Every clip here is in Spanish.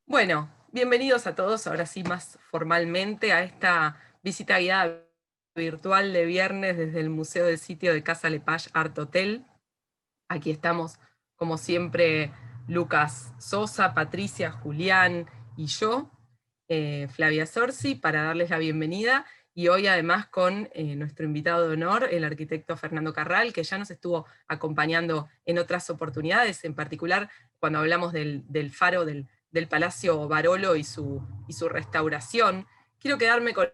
Bueno, bienvenidos a todos, ahora sí más formalmente, a esta visita guiada virtual de viernes desde el Museo del Sitio de Casa Lepage Art Hotel. Aquí estamos, como siempre, Lucas Sosa, Patricia, Julián y yo, Flavia Sorsi, para darles la bienvenida, y hoy además con nuestro invitado de honor, el arquitecto Fernando Carral, que ya nos estuvo acompañando en otras oportunidades, en particular cuando hablamos del faro del Palacio Barolo y su restauración. Quiero quedarme con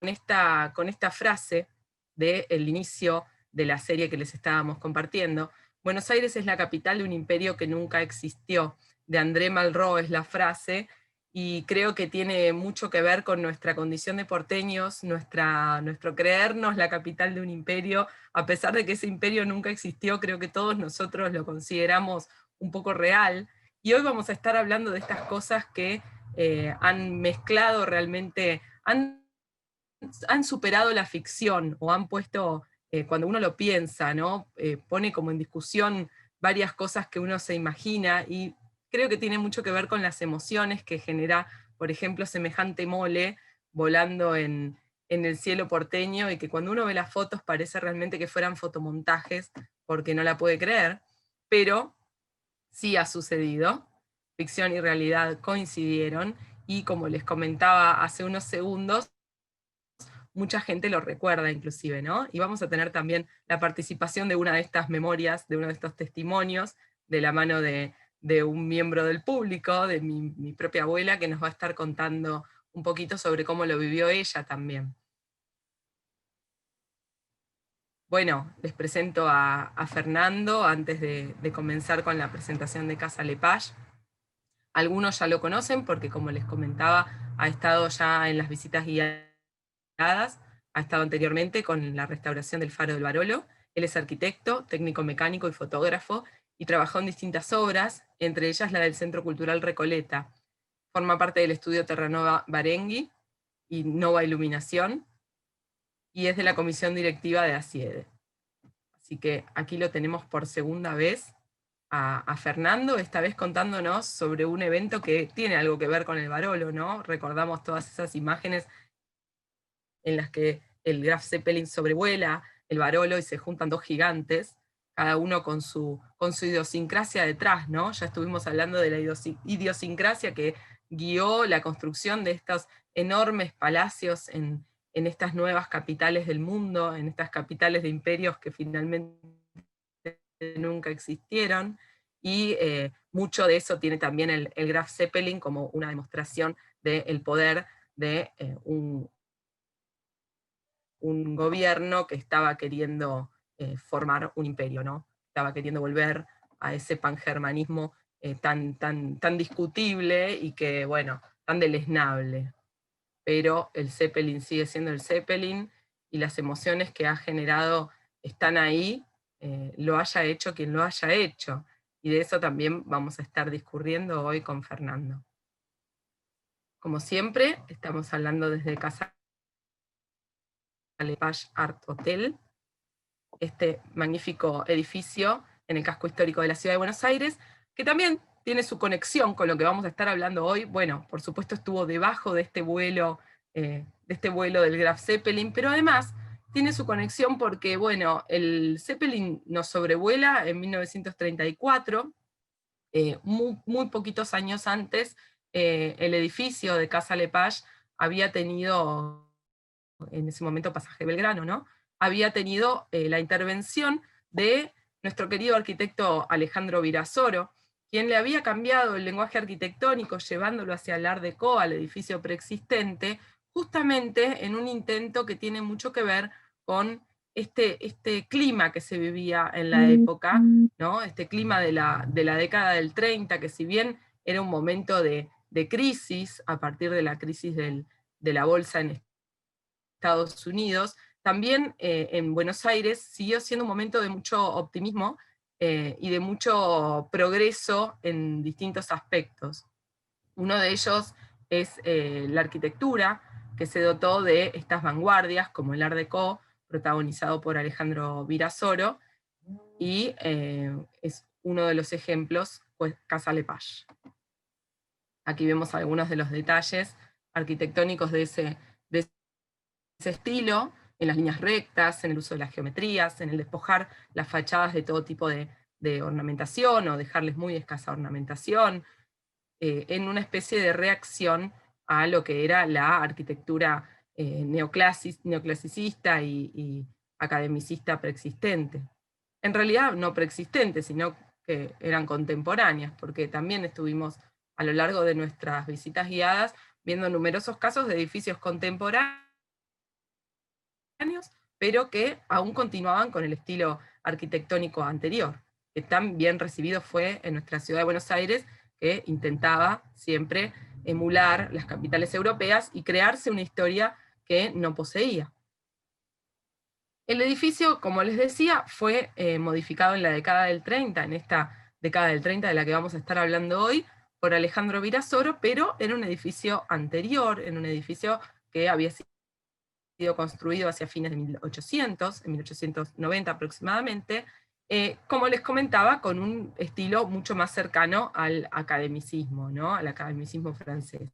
esta frase del inicio de la serie que les estábamos compartiendo. Buenos Aires es la capital de un imperio que nunca existió. De André Malraux es la frase, y creo que tiene mucho que ver con nuestra condición de porteños, nuestro creernos la capital de un imperio, a pesar de que ese imperio nunca existió. Creo que todos nosotros lo consideramos un poco real, y hoy vamos a estar hablando de estas cosas que han mezclado realmente, han superado la ficción, o han puesto, cuando uno lo piensa, ¿no? Pone como en discusión varias cosas que uno se imagina, y creo que tiene mucho que ver con las emociones que genera, por ejemplo, semejante mole volando en el cielo porteño, y que cuando uno ve las fotos parece realmente que fueran fotomontajes, porque no la puede creer, pero sí ha sucedido. Ficción y realidad coincidieron, y como les comentaba hace unos segundos, mucha gente lo recuerda inclusive, ¿no? Y vamos a tener también la participación de una de estas memorias, de uno de estos testimonios, de la mano de un miembro del público, de mi propia abuela, que nos va a estar contando un poquito sobre cómo lo vivió ella también. Bueno, les presento a Fernando antes de comenzar con la presentación de Casa Lepage. Algunos ya lo conocen porque, como les comentaba, ha estado ya en las visitas guiadas, ha estado anteriormente con la restauración del Faro del Barolo. Él es arquitecto, técnico mecánico y fotógrafo, y trabajó en distintas obras, entre ellas la del Centro Cultural Recoleta. Forma parte del estudio Terranova Barengui y Nova Iluminación, y es de la comisión directiva de ASIEDE. Así que aquí lo tenemos por segunda vez a Fernando, esta vez contándonos sobre un evento que tiene algo que ver con el Barolo, ¿no? Recordamos todas esas imágenes en las que el Graf Zeppelin sobrevuela el Barolo y se juntan dos gigantes, cada uno con su idiosincrasia detrás, ¿no? Ya estuvimos hablando de la idiosincrasia que guió la construcción de estos enormes palacios en estas nuevas capitales del mundo, en estas capitales de imperios que finalmente nunca existieron, y mucho de eso tiene también el Graf Zeppelin como una demostración del poder de un gobierno que estaba queriendo formar un imperio, ¿no? Estaba queriendo volver a ese pangermanismo tan discutible y que, bueno, tan deleznable. Pero el Zeppelin sigue siendo el Zeppelin, y las emociones que ha generado están ahí, lo haya hecho quien lo haya hecho. Y de eso también vamos a estar discurriendo hoy con Fernando. Como siempre, estamos hablando desde Casa Lepage Art Hotel, este magnífico edificio en el casco histórico de la ciudad de Buenos Aires, que también tiene su conexión con lo que vamos a estar hablando hoy. Bueno, por supuesto estuvo debajo de este vuelo del Graf Zeppelin, pero además tiene su conexión porque, bueno, el Zeppelin nos sobrevuela en 1934, muy poquitos años antes. El edificio de Casa Lepage había tenido, en ese momento Pasaje Belgrano, ¿no? Había tenido la intervención de nuestro querido arquitecto Alejandro Virasoro, quien le había cambiado el lenguaje arquitectónico, llevándolo hacia el Art Deco, al edificio preexistente, justamente en un intento que tiene mucho que ver con este clima que se vivía en la época, ¿no? Este clima de la década del 30, que si bien era un momento de crisis, a partir de la crisis de la bolsa en Estados Unidos, también en Buenos Aires siguió siendo un momento de mucho optimismo y de mucho progreso en distintos aspectos. Uno de ellos es la arquitectura, que se dotó de estas vanguardias, como el Art Deco, protagonizado por Alejandro Virasoro, y es uno de los ejemplos, pues, Casa Lepage. Aquí vemos algunos de los detalles arquitectónicos de ese estilo, en las líneas rectas, en el uso de las geometrías, en el despojar las fachadas de todo tipo de ornamentación, o dejarles muy escasa ornamentación, en una especie de reacción a lo que era la arquitectura neoclasicista y academicista preexistente. En realidad no preexistente, sino que eran contemporáneas, porque también estuvimos a lo largo de nuestras visitas guiadas viendo numerosos casos de edificios contemporáneos, pero que aún continuaban con el estilo arquitectónico anterior, que tan bien recibido fue en nuestra ciudad de Buenos Aires, que intentaba siempre emular las capitales europeas y crearse una historia que no poseía. El edificio, como les decía, fue modificado en la década del 30, en esta década del 30 de la que vamos a estar hablando hoy, por Alejandro Virasoro, pero era un edificio anterior, en un edificio que había sido construido hacia fines de 1800, en 1890 aproximadamente, como les comentaba, con un estilo mucho más cercano al academicismo, ¿no? Al academicismo francés.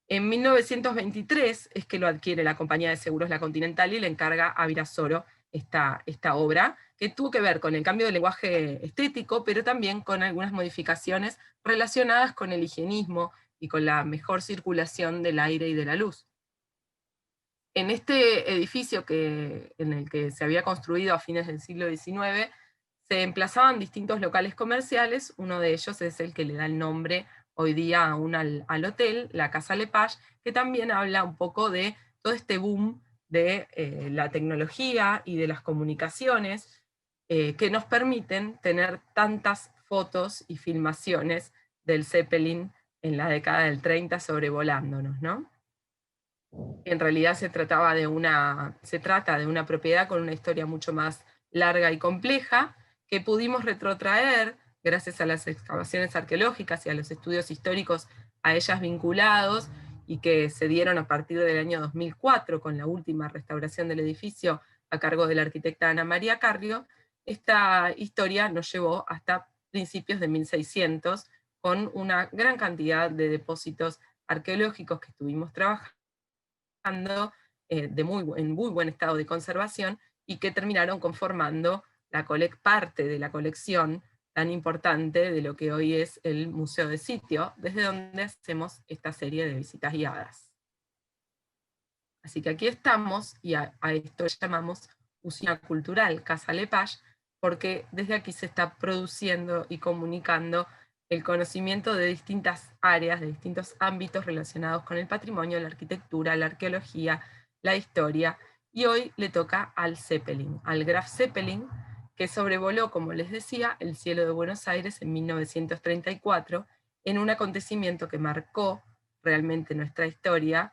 En 1923 es que lo adquiere la compañía de seguros La Continental y le encarga a Virasoro esta obra, que tuvo que ver con el cambio del lenguaje estético, pero también con algunas modificaciones relacionadas con el higienismo y con la mejor circulación del aire y de la luz. En este edificio en el que se había construido a fines del siglo XIX, se emplazaban distintos locales comerciales, uno de ellos es el que le da el nombre hoy día aún al hotel, la Casa Lepage, que también habla un poco de todo este boom de la tecnología y de las comunicaciones que nos permiten tener tantas fotos y filmaciones del Zeppelin en la década del 30 sobrevolándonos, ¿no? En realidad se trata de una propiedad con una historia mucho más larga y compleja, que pudimos retrotraer gracias a las excavaciones arqueológicas y a los estudios históricos a ellas vinculados, y que se dieron a partir del año 2004 con la última restauración del edificio a cargo de la arquitecta Ana María Carrio. Esta historia nos llevó hasta principios de 1600, con una gran cantidad de depósitos arqueológicos que estuvimos trabajando en muy buen estado de conservación, y que terminaron conformando parte de la colección tan importante de lo que hoy es el Museo de Sitio, desde donde hacemos esta serie de visitas guiadas. Así que aquí estamos, y a esto le llamamos Usina Cultural Casa Lepage, porque desde aquí se está produciendo y comunicando el conocimiento de distintas áreas, de distintos ámbitos relacionados con el patrimonio, la arquitectura, la arqueología, la historia, y hoy le toca al Zeppelin, al Graf Zeppelin, que sobrevoló, como les decía, el cielo de Buenos Aires en 1934, en un acontecimiento que marcó realmente nuestra historia,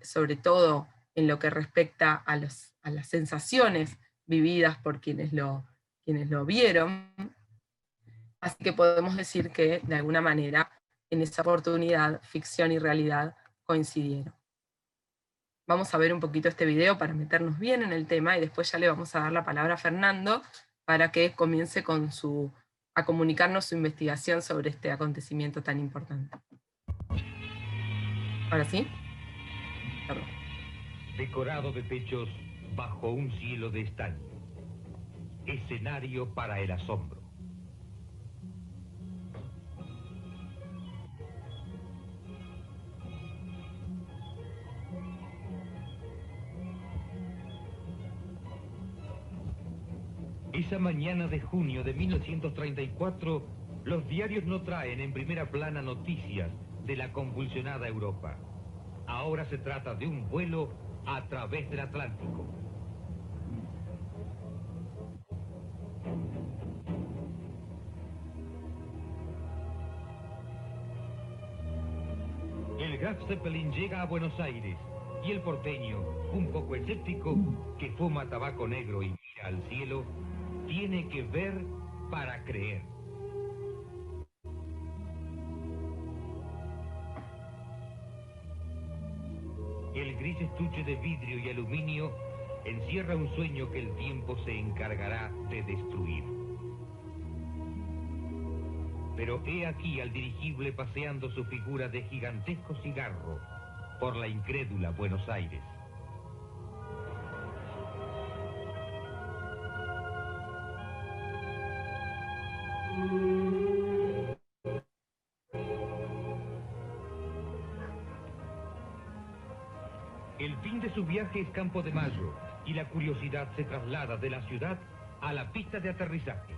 sobre todo en lo que respecta a las sensaciones vividas por quienes lo vieron. Así que podemos decir que, de alguna manera, en esa oportunidad, ficción y realidad coincidieron. Vamos a ver un poquito este video para meternos bien en el tema, y después ya le vamos a dar la palabra a Fernando para que comience a comunicarnos su investigación sobre este acontecimiento tan importante. ¿Ahora sí? Perdón. Decorado de techos bajo un cielo de estaño. Escenario para el asombro. Esa mañana de junio de 1934, los diarios no traen en primera plana noticias de la convulsionada Europa. Ahora se trata de un vuelo a través del Atlántico. El Graf Zeppelin llega a Buenos Aires, y el porteño, un poco escéptico, que fuma tabaco negro y mira al cielo, tiene que ver para creer. El gris estuche de vidrio y aluminio encierra un sueño que el tiempo se encargará de destruir. Pero he aquí al dirigible paseando su figura de gigantesco cigarro por la incrédula Buenos Aires. El fin de su viaje es Campo de Mayo y la curiosidad se traslada de la ciudad a la pista de aterrizaje.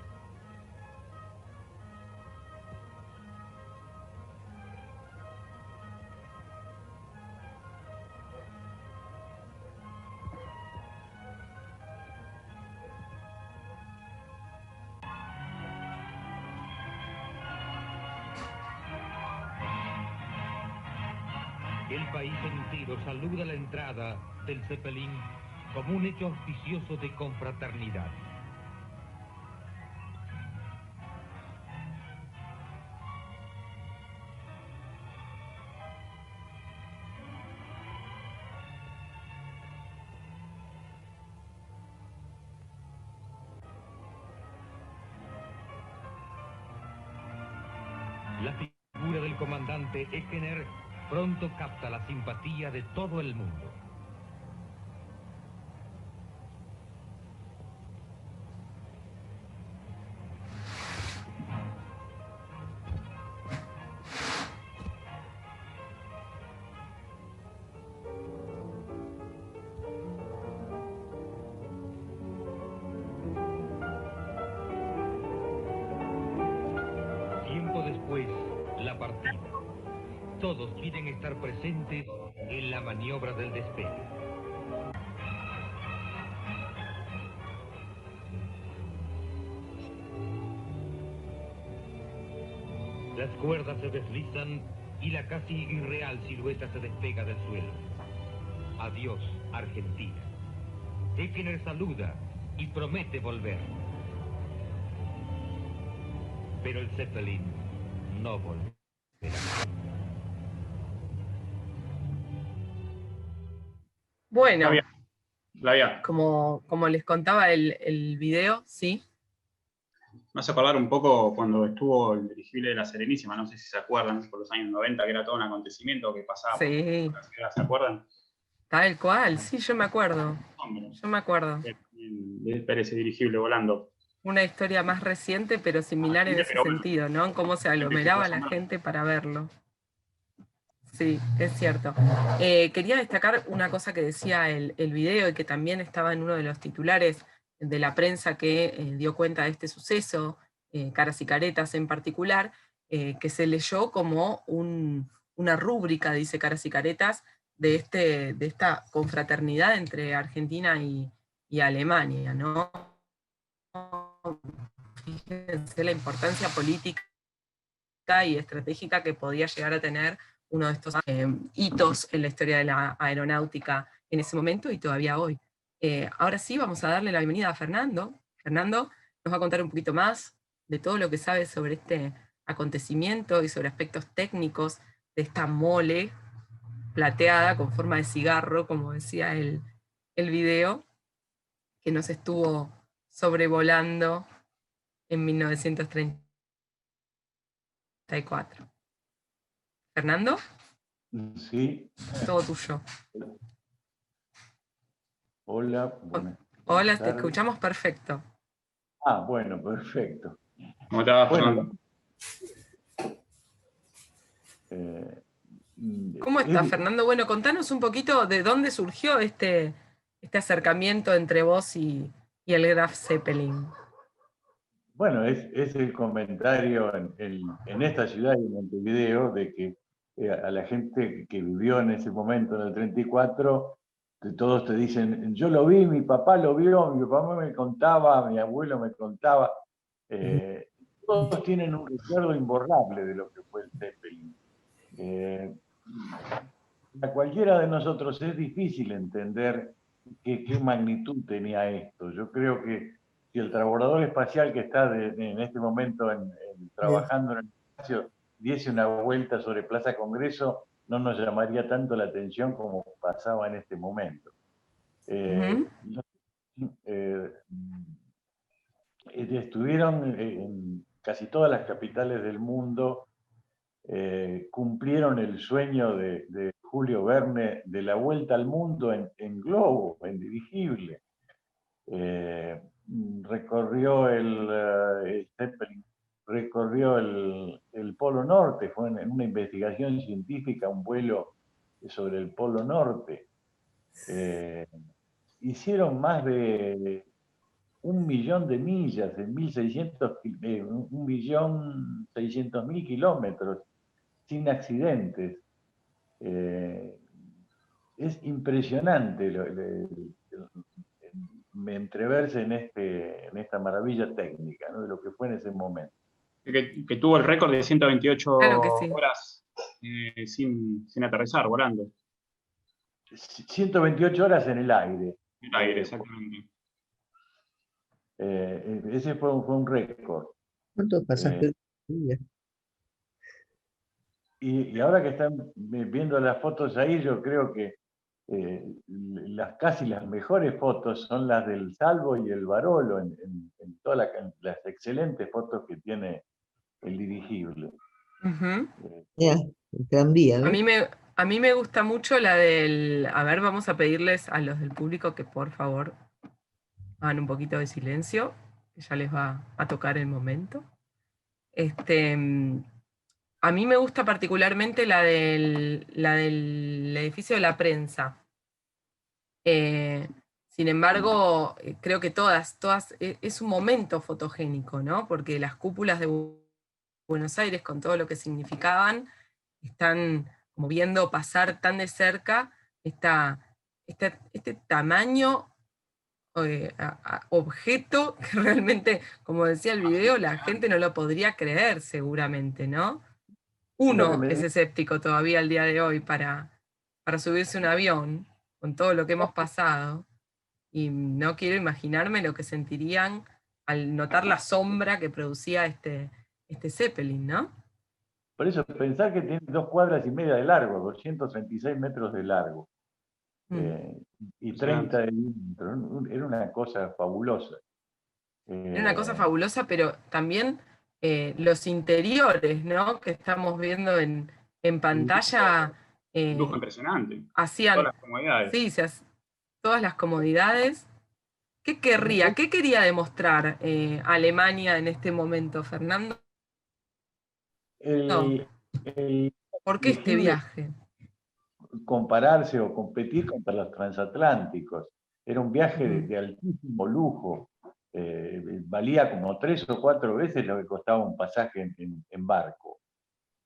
El país entero saluda la entrada del Zeppelin como un hecho auspicioso de confraternidad. La figura del comandante Eckener pronto capta la simpatía de todo el mundo. Tiempo después, la partida. Todos quieren estar presentes en la maniobra del despegue. Las cuerdas se deslizan y la casi irreal silueta se despega del suelo. Adiós, Argentina. Eckener saluda y promete volver. Pero el Zeppelin no volverá. Bueno, Flavia, como les contaba el video, sí. me hace acordar un poco cuando estuvo el dirigible de la Serenísima, no sé si se acuerdan, por los años 90, que era todo un acontecimiento que pasaba Sí, por la ciudad, ¿se acuerdan? tal cual, sí, yo me acuerdo. Hombre, Yo me acuerdo. de ver ese dirigible volando. Una historia más reciente, pero similar en ese Pero bueno, sentido, ¿no? En cómo se aglomeraba la gente para verlo. Sí, es cierto. Quería destacar una cosa que decía el video y que también estaba en uno de los titulares de la prensa que dio cuenta de este suceso, Caras y Caretas en particular, que se leyó como una rúbrica, dice Caras y Caretas, de esta confraternidad entre Argentina y Alemania, ¿no? Fíjense la importancia política y estratégica que podía llegar a tener uno de estos hitos en la historia de la aeronáutica en ese momento y todavía hoy. Ahora sí, vamos a darle la bienvenida a Fernando. Fernando nos va a contar un poquito más de todo lo que sabe sobre este acontecimiento y sobre aspectos técnicos de esta mole plateada con forma de cigarro, como decía el video, que nos estuvo sobrevolando en 1934. Fernando, Sí, todo tuyo. hola, Hola, buenas te tardes. escuchamos perfecto. Ah, bueno, perfecto. ¿Cómo te va, Bueno, Fernando? ¿Cómo estás, Fernando? Bueno, contanos un poquito de dónde surgió este acercamiento entre vos y el Graf Zeppelin. Bueno, es el comentario en esta ciudad y en Montevideo de que a la gente que vivió en ese momento, en el 34, todos te dicen, yo lo vi, mi papá lo vio, mi papá me contaba, mi abuelo me contaba. Todos tienen un recuerdo imborrable de lo que fue el Zeppelin. A cualquiera de nosotros es difícil entender qué magnitud tenía esto. Yo creo que si el transbordador espacial que está en este momento trabajando en el espacio diese una vuelta sobre Plaza Congreso, no nos llamaría tanto la atención como pasaba en este momento. Estuvieron casi todas las capitales del mundo cumplieron el sueño de Julio Verne de la vuelta al mundo en globo, en dirigible. Recorrió el Zeppelin, recorrió el Polo Norte, fue en una investigación científica, un vuelo sobre el Polo Norte. Hicieron más de 1.000.000 de millas, en 1.600.000 kilómetros, sin accidentes. Es impresionante entreverse en esta maravilla técnica, ¿no? De lo que fue en ese momento. Que tuvo el récord de 128 Claro que sí. horas sin aterrizar, volando. 128 horas en el aire. En el aire, exactamente. Ese fue un récord. ¿Cuántos pasajeros tenía? Y ahora que están viendo las fotos ahí, yo creo que casi las mejores fotos son las del Salvo y el Barolo, en todas las excelentes fotos que tiene el dirigible. Ya, el tranvía, ¿no? A mí me gusta mucho la del... A ver, vamos a pedirles a los del público que por favor hagan un poquito de silencio, que ya les va a tocar el momento. A mí me gusta particularmente la del edificio de la prensa. Sin embargo, creo que todas, es un momento fotogénico, ¿no? Porque las cúpulas de Buenos Aires, con todo lo que significaban, están como viendo pasar tan de cerca este tamaño objeto que realmente, como decía el video, la gente no lo podría creer seguramente, ¿no? Uno es escéptico todavía al día de hoy para subirse a un avión, con todo lo que hemos pasado, y no quiero imaginarme lo que sentirían al notar la sombra que producía este Zeppelin, ¿no? Por eso, pensar que tiene 2,5 cuadras de largo, 236 metros de largo, y 30 de diámetro, era una cosa fabulosa. Era una cosa fabulosa, pero también los interiores, ¿no? Que estamos viendo en pantalla. Un lujo impresionante. Hacían, todas las comodidades. Sí, todas las comodidades. ¿Qué quería demostrar Alemania en este momento, Fernando? ¿Por qué este viaje? Compararse o competir contra los transatlánticos. Era un viaje de altísimo lujo. Valía como 3 o 4 veces lo que costaba un pasaje en barco.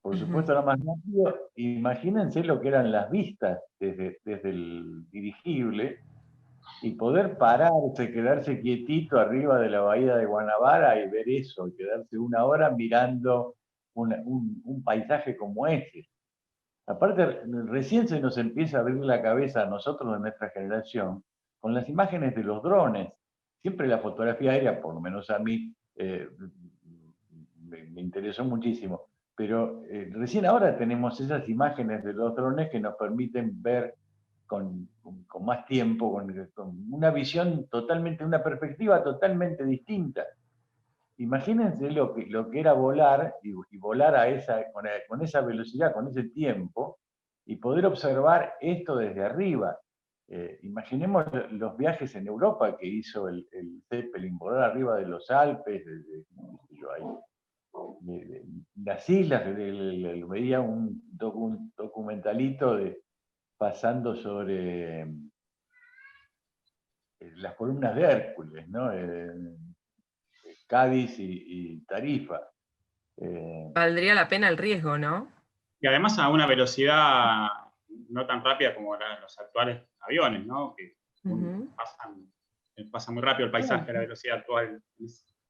Por supuesto, era más rápido. Imagínense lo que eran las vistas desde el dirigible y poder pararse, quedarse quietito arriba de la bahía de Guanabara y ver eso, y quedarse 1 hora mirando un paisaje como ese. Aparte, recién se nos empieza a abrir la cabeza a nosotros de nuestra generación con las imágenes de los drones. Siempre la fotografía aérea, por lo menos a mí, me interesó muchísimo. Pero recién ahora tenemos esas imágenes de los drones que nos permiten ver con más tiempo, con una visión totalmente, una perspectiva totalmente distinta. Imagínense lo que era volar y volar con esa velocidad, con ese tiempo, y poder observar esto desde arriba. Imaginemos los viajes en Europa que hizo el Zeppelin, volar arriba de los Alpes, de las islas. Veía un documentalito pasando sobre las columnas de Hércules, ¿no? Cádiz y Tarifa. Valdría la pena el riesgo, ¿no? Y además a una velocidad no tan rápida como los actuales aviones, ¿no? Que pasa muy rápido el paisaje a la velocidad actual.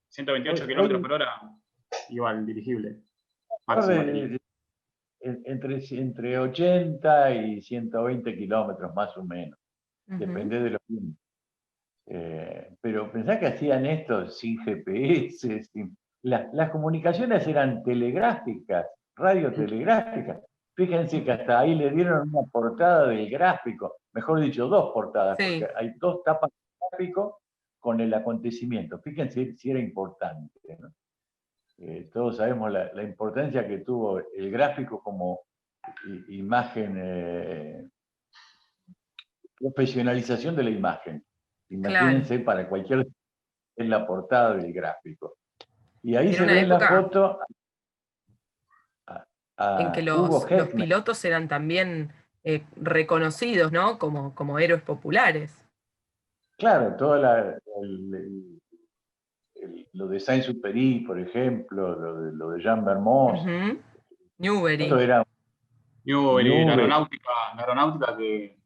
128 kilómetros por hora iba al dirigible. Entre 80 y 120 kilómetros más o menos. Depende de los vientos. Pero pensá que hacían esto sin GPS, las comunicaciones eran telegráficas, radiotelegráficas. Fíjense que hasta ahí le dieron una portada del gráfico, mejor dicho, 2 portadas, porque hay 2 tapas del gráfico con el acontecimiento. Fíjense si era importante, ¿no? Todos sabemos la importancia que tuvo el gráfico como imagen, profesionalización de la imagen. Imagínense, para cualquier, en la portada del gráfico. Y ahí se ve en la foto en que Hugo los pilotos eran también reconocidos, ¿no? Como héroes populares. Claro, lo de Saint-Exupéry, por ejemplo, lo de Jean Vermont. Newbery. Newbery, la aeronáutica que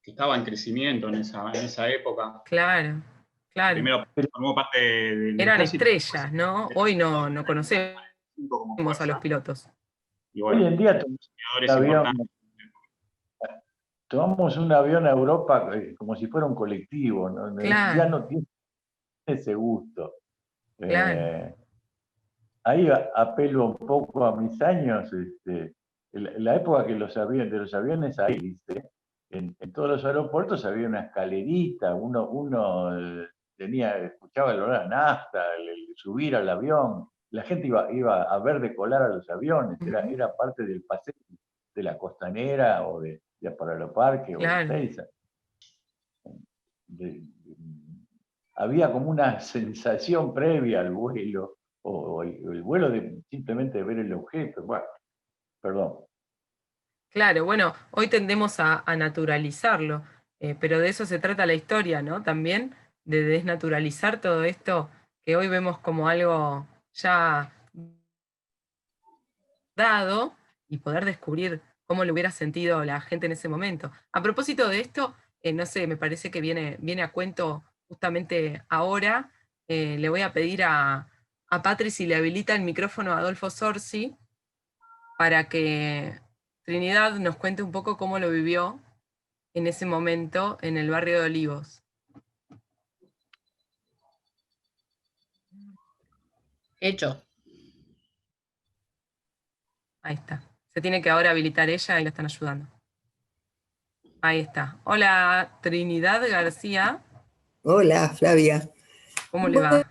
estaba en crecimiento en esa época. Claro. Primero formó parte del eran ejército, estrellas, ¿no? Hoy no conocemos a los pilotos. Y bueno, hoy en día tomamos un avión a Europa como si fuera un colectivo, ¿no? Claro. Ya no tiene ese gusto. Claro. Ahí apelo un poco a mis años, la época que de los aviones a hélice, en todos los aeropuertos había una escalerita, uno escuchaba el olor a nafta, el subir al avión, la gente iba a ver decolar a los aviones, era parte del paseo de la Costanera o de Parque o de Ezeiza. Había como una sensación previa al vuelo, o el vuelo de simplemente ver el objeto. Bueno, perdón. Claro, bueno, hoy tendemos a naturalizarlo, pero de eso se trata la historia, ¿no? También de desnaturalizar todo esto que hoy vemos como algo ya dado y poder descubrir cómo lo hubiera sentido la gente en ese momento. A propósito de esto, no sé, me parece que viene a cuento justamente ahora. Le voy a pedir a Patri si le habilita el micrófono a Adolfo Sorsi para que Trinidad nos cuente un poco cómo lo vivió en ese momento en el barrio de Olivos. Hecho. Ahí está. Se tiene que ahora habilitar ella y la están ayudando. Ahí está. Hola, Trinidad García. Hola, Flavia. ¿Cómo le va?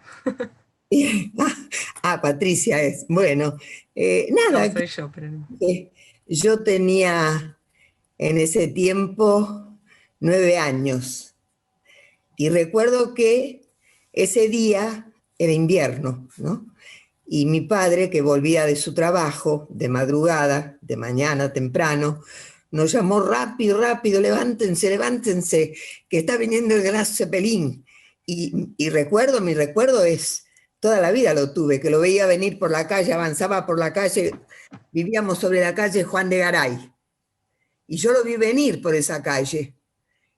Patricia es. Bueno, nada. No, soy yo, pero no. Yo tenía en ese tiempo 9 años. Y recuerdo que ese día era invierno, ¿no? Y mi padre, que volvía de su trabajo, de madrugada, de mañana temprano, nos llamó rápido, levántense, que está viniendo el Gran Zeppelin. Y mi recuerdo es, toda la vida lo tuve, que lo veía venir por la calle, avanzaba por la calle, vivíamos sobre la calle Juan de Garay. Y yo lo vi venir por esa calle.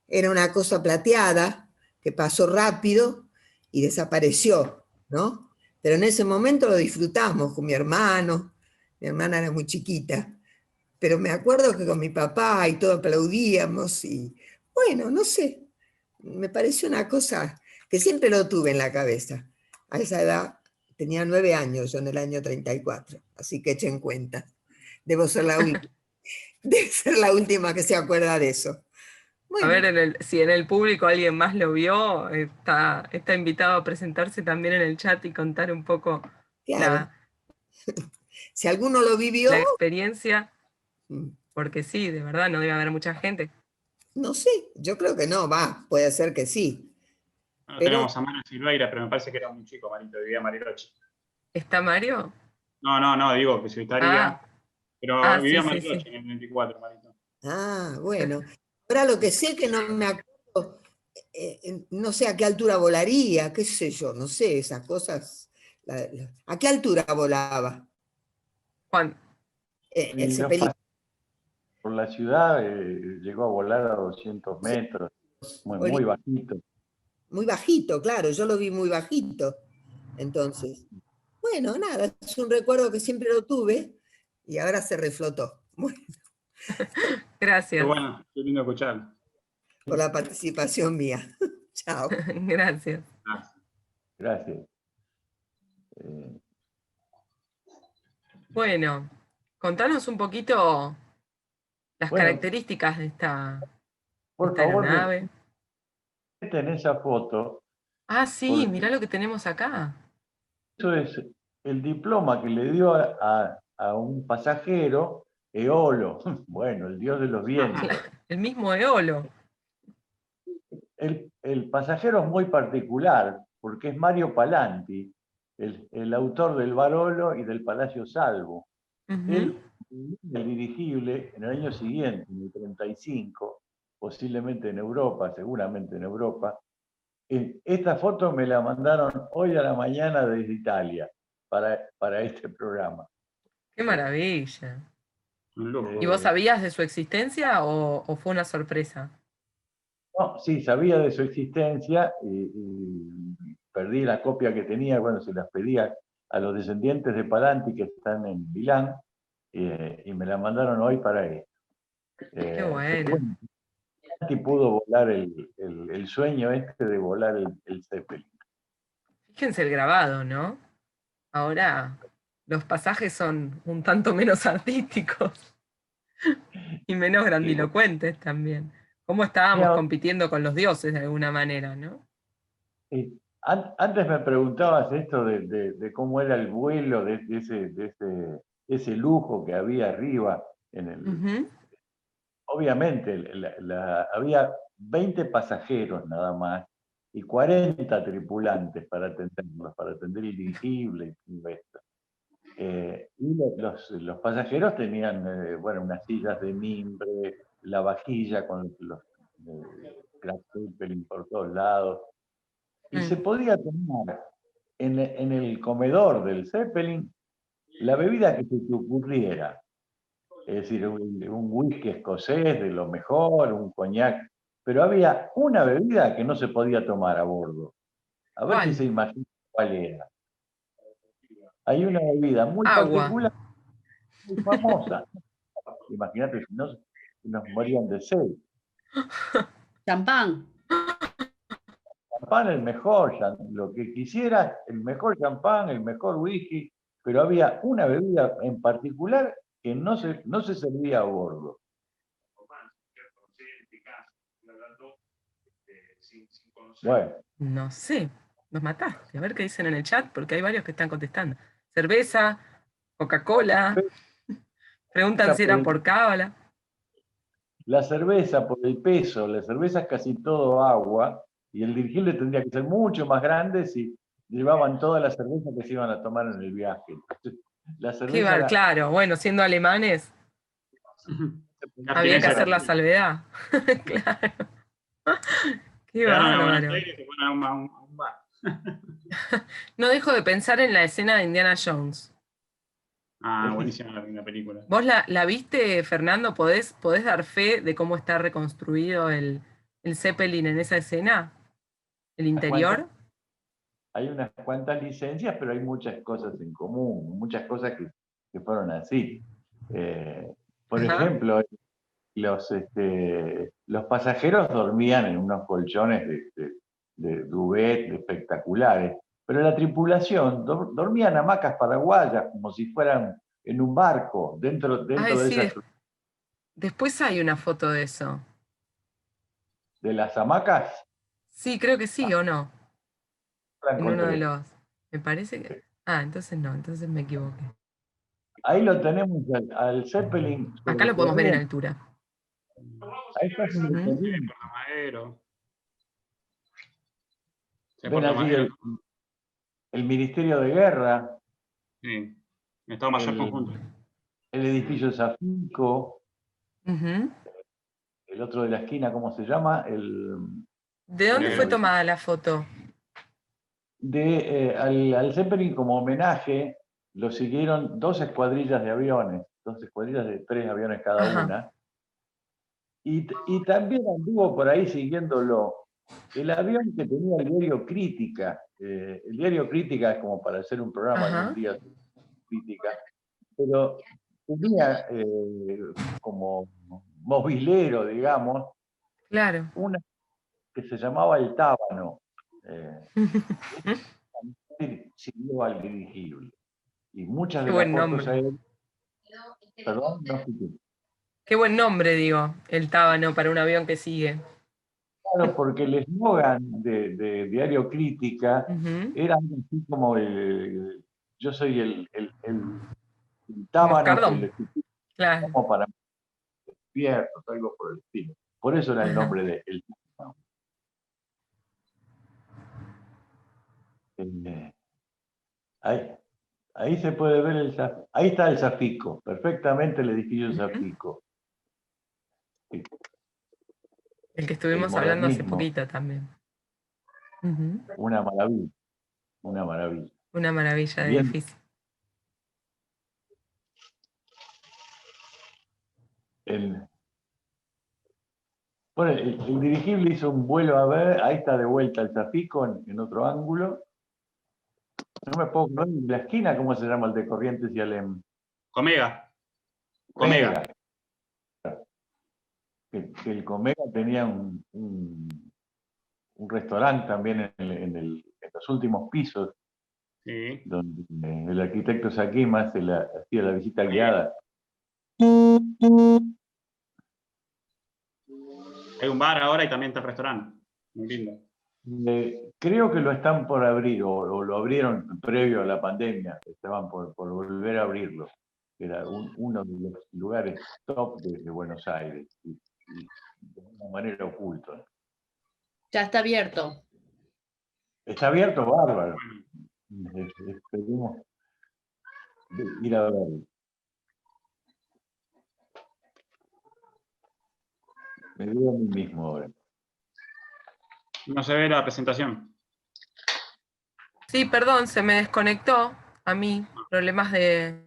Era una cosa plateada que pasó rápido y desapareció, ¿no? Pero en ese momento lo disfrutamos con mi hermano. Mi hermana era muy chiquita. Pero me acuerdo que con mi papá y todo aplaudíamos y, bueno, no sé, me pareció una cosa que siempre lo tuve en la cabeza. A esa edad tenía 9 años, yo en el año 34, así que echen cuenta. Debo ser la última que se acuerda de eso. Bueno. A ver, si en el público alguien más lo vio, está invitado a presentarse también en el chat y contar un poco si alguno lo vivió, la experiencia, porque sí, de verdad, no debe haber mucha gente. No sé, yo creo que no, puede ser que sí. No tenemos a Mario Silveira, pero me parece que era un chico, Marito, vivía en Bariloche. ¿Está Mario? No, digo que se estaría, pero vivía en Bariloche en el 24, Marito. Bueno. Ahora lo que sé que no me acuerdo, no sé a qué altura volaría, qué sé yo, no sé, esas cosas. ¿A qué altura volaba? Juan. El Zeppelin. Por la ciudad llegó a volar a 200 metros, muy bajito. Muy bajito, claro, yo lo vi muy bajito. Entonces, bueno, nada, es un recuerdo que siempre lo tuve y ahora se reflotó. Bueno. Gracias. Qué bueno, qué lindo escuchar. Por la participación mía. Chao. Gracias. Gracias. Bueno, contanos un poquito las características de esta aeronave. En esa foto. Sí, mirá lo que tenemos acá. Eso es el diploma que le dio a un pasajero, Eolo, bueno, el dios de los vientos. El mismo Eolo. El pasajero es muy particular, porque es Mario Palanti, el autor del Barolo y del Palacio Salvo. Él, el dirigible, en el año siguiente, en el 35, posiblemente en Europa, seguramente en Europa. Esta foto me la mandaron hoy a la mañana desde Italia para este programa. ¡Qué maravilla! Un lujo. ¿Y vos sabías de su existencia o fue una sorpresa? No, sí, sabía de su existencia y perdí la copia que tenía cuando se las pedía a los descendientes de Palanti que están en Milán y me la mandaron hoy para él. ¡Qué bueno! Palanti pudo volar el sueño este de volar el Zeppelin. Fíjense el grabado, ¿no? Ahora los pasajes son un tanto menos artísticos y menos grandilocuentes también. ¿Cómo estábamos compitiendo con los dioses de alguna manera, no? Antes me preguntabas esto de cómo era el vuelo, de ese lujo que había arriba. Obviamente, había 20 pasajeros nada más y 40 tripulantes para atenderlos, para atender el dirigible y todo esto. Y los pasajeros tenían unas sillas de mimbre, la vajilla con los Crack Zeppelin por todos lados. Y se podía tomar en el comedor del Zeppelin la bebida que se te ocurriera. Es decir, un whisky escocés de lo mejor, un coñac. Pero había una bebida que no se podía tomar a bordo. A ver si se imagina cuál era. Hay una bebida muy particular, muy famosa. Imagínate, si no, nos morían de sed. Champán. Champán el mejor, lo que quisieras, el mejor champán, el mejor whisky, pero había una bebida en particular que no se servía a bordo. Bueno. No sé, nos mataste. A ver qué dicen en el chat, porque hay varios que están contestando. Cerveza, Coca-Cola, preguntan si era por cábala. La cerveza, por el peso, la cerveza es casi todo agua, y el dirigible tendría que ser mucho más grande si llevaban toda la cerveza que se iban a tomar en el viaje. La cerveza claro, bueno, siendo alemanes, había que hacer la salvedad. Claro. Qué bárbaro. No dejo de pensar en la escena de Indiana Jones. Ah, buenísima la película. ¿Vos la viste, Fernando? ¿Podés dar fe de cómo está reconstruido el Zeppelin en esa escena? ¿El interior? Hay unas cuantas licencias, pero hay muchas cosas en común, muchas cosas que fueron así. Por ejemplo, los pasajeros dormían en unos colchones de duvet espectaculares, pero la tripulación dormía en hamacas paraguayas, como si fueran en un barco, dentro de esas... Después hay una foto de eso. ¿De las hamacas? Sí, creo que sí, ¿o no? En uno de los... Me parece que... Ah, entonces no, entonces me equivoqué. Ahí lo tenemos al Zeppelin. Acá lo podemos ver en altura. Ahí está ven allí el Ministerio de Guerra. Sí, Estado Mayor Conjunto. El edificio Zafico. El otro de la esquina, ¿cómo se llama? ¿De dónde fue tomada la foto? Al Zeppelin, como homenaje, lo siguieron 2 escuadrillas de aviones, 2 escuadrillas de 3 aviones cada una. Y también anduvo por ahí siguiéndolo el avión que tenía el diario Crítica. El diario Crítica es como para hacer un programa de un día Crítica, pero tenía como movilero, digamos, una que se llamaba el Tábano. Siguió al dirigible. Y muchas de las fotos a él... Perdón, no escuché. Qué buen nombre, digo, el Tábano para un avión que sigue. Claro, porque el eslogan de Diario Crítica era así como yo soy el tábano que Moscardón. le Claro. como para despiertos, algo por el estilo. Por eso era el Ajá. nombre de el tábano. Ahí se puede ver ahí está el Zafico, perfectamente el edificio Zafico. El que El estuvimos hablando hace modernismo, poquito también. una maravilla, una maravilla. Una maravilla de Bien, edificio. bueno, el dirigible hizo un vuelo a ver, ahí está de vuelta el Zafico en otro ángulo. No me puedo acordar en la esquina cómo se llama el de Corrientes y Alem. Comega. Comega. Que el Comega tenía un restaurante también en los últimos pisos, Sí. donde el arquitecto Saquima hacía la visita guiada. Hay un bar ahora y también está el restaurante. Muy lindo. Creo que lo están por abrir, o lo abrieron previo a la pandemia, estaban por volver a abrirlo. Era uno de los lugares top de Buenos Aires, y de una manera oculta. Ya está abierto. Está abierto, bárbaro. Esperemos ir a verlo. Me veo a mí mismo ahora. No se ve la presentación. Sí, perdón, se me desconectó a mí, problemas de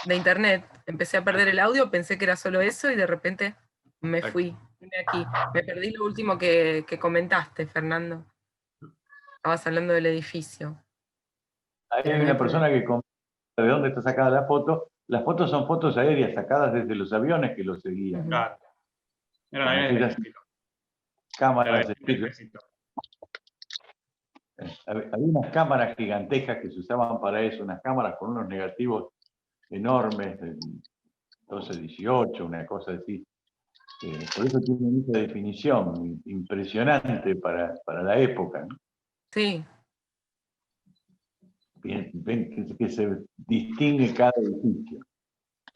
internet. Empecé a perder el audio, pensé que era solo eso y de repente me fui. Vine aquí. Me perdí lo último que comentaste, Fernando. Estabas hablando del edificio. Hay Pero no hay una persona problema. que comenta de dónde está sacada la foto. Las fotos son fotos aéreas sacadas desde los aviones que los seguían. Claro. Era Con la del aquellas ejército. cámaras Era del ejército. Había unas cámaras gigantescas que se usaban para eso, unas cámaras con unos negativos enormes, 12-18, una cosa así. Por eso tiene mucha definición, impresionante para la época, ¿no? Sí. Ven que se distingue cada edificio.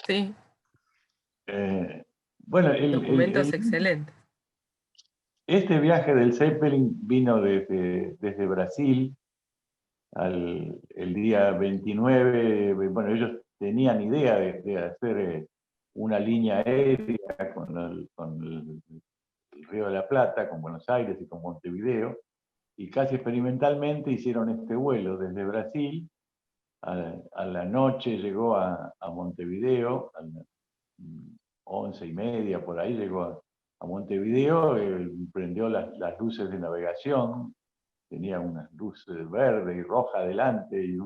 Sí. Bueno, Documentos excelentes. este viaje del Zeppelin vino desde Brasil el día 29. Bueno, ellos tenían idea de hacer una línea aérea con el Río de la Plata, con Buenos Aires y con Montevideo, y casi experimentalmente hicieron este vuelo desde Brasil. A la noche llegó a Montevideo, a las 11:30 por ahí llegó a Montevideo, prendió las luces de navegación, tenía unas luces verde y roja adelante y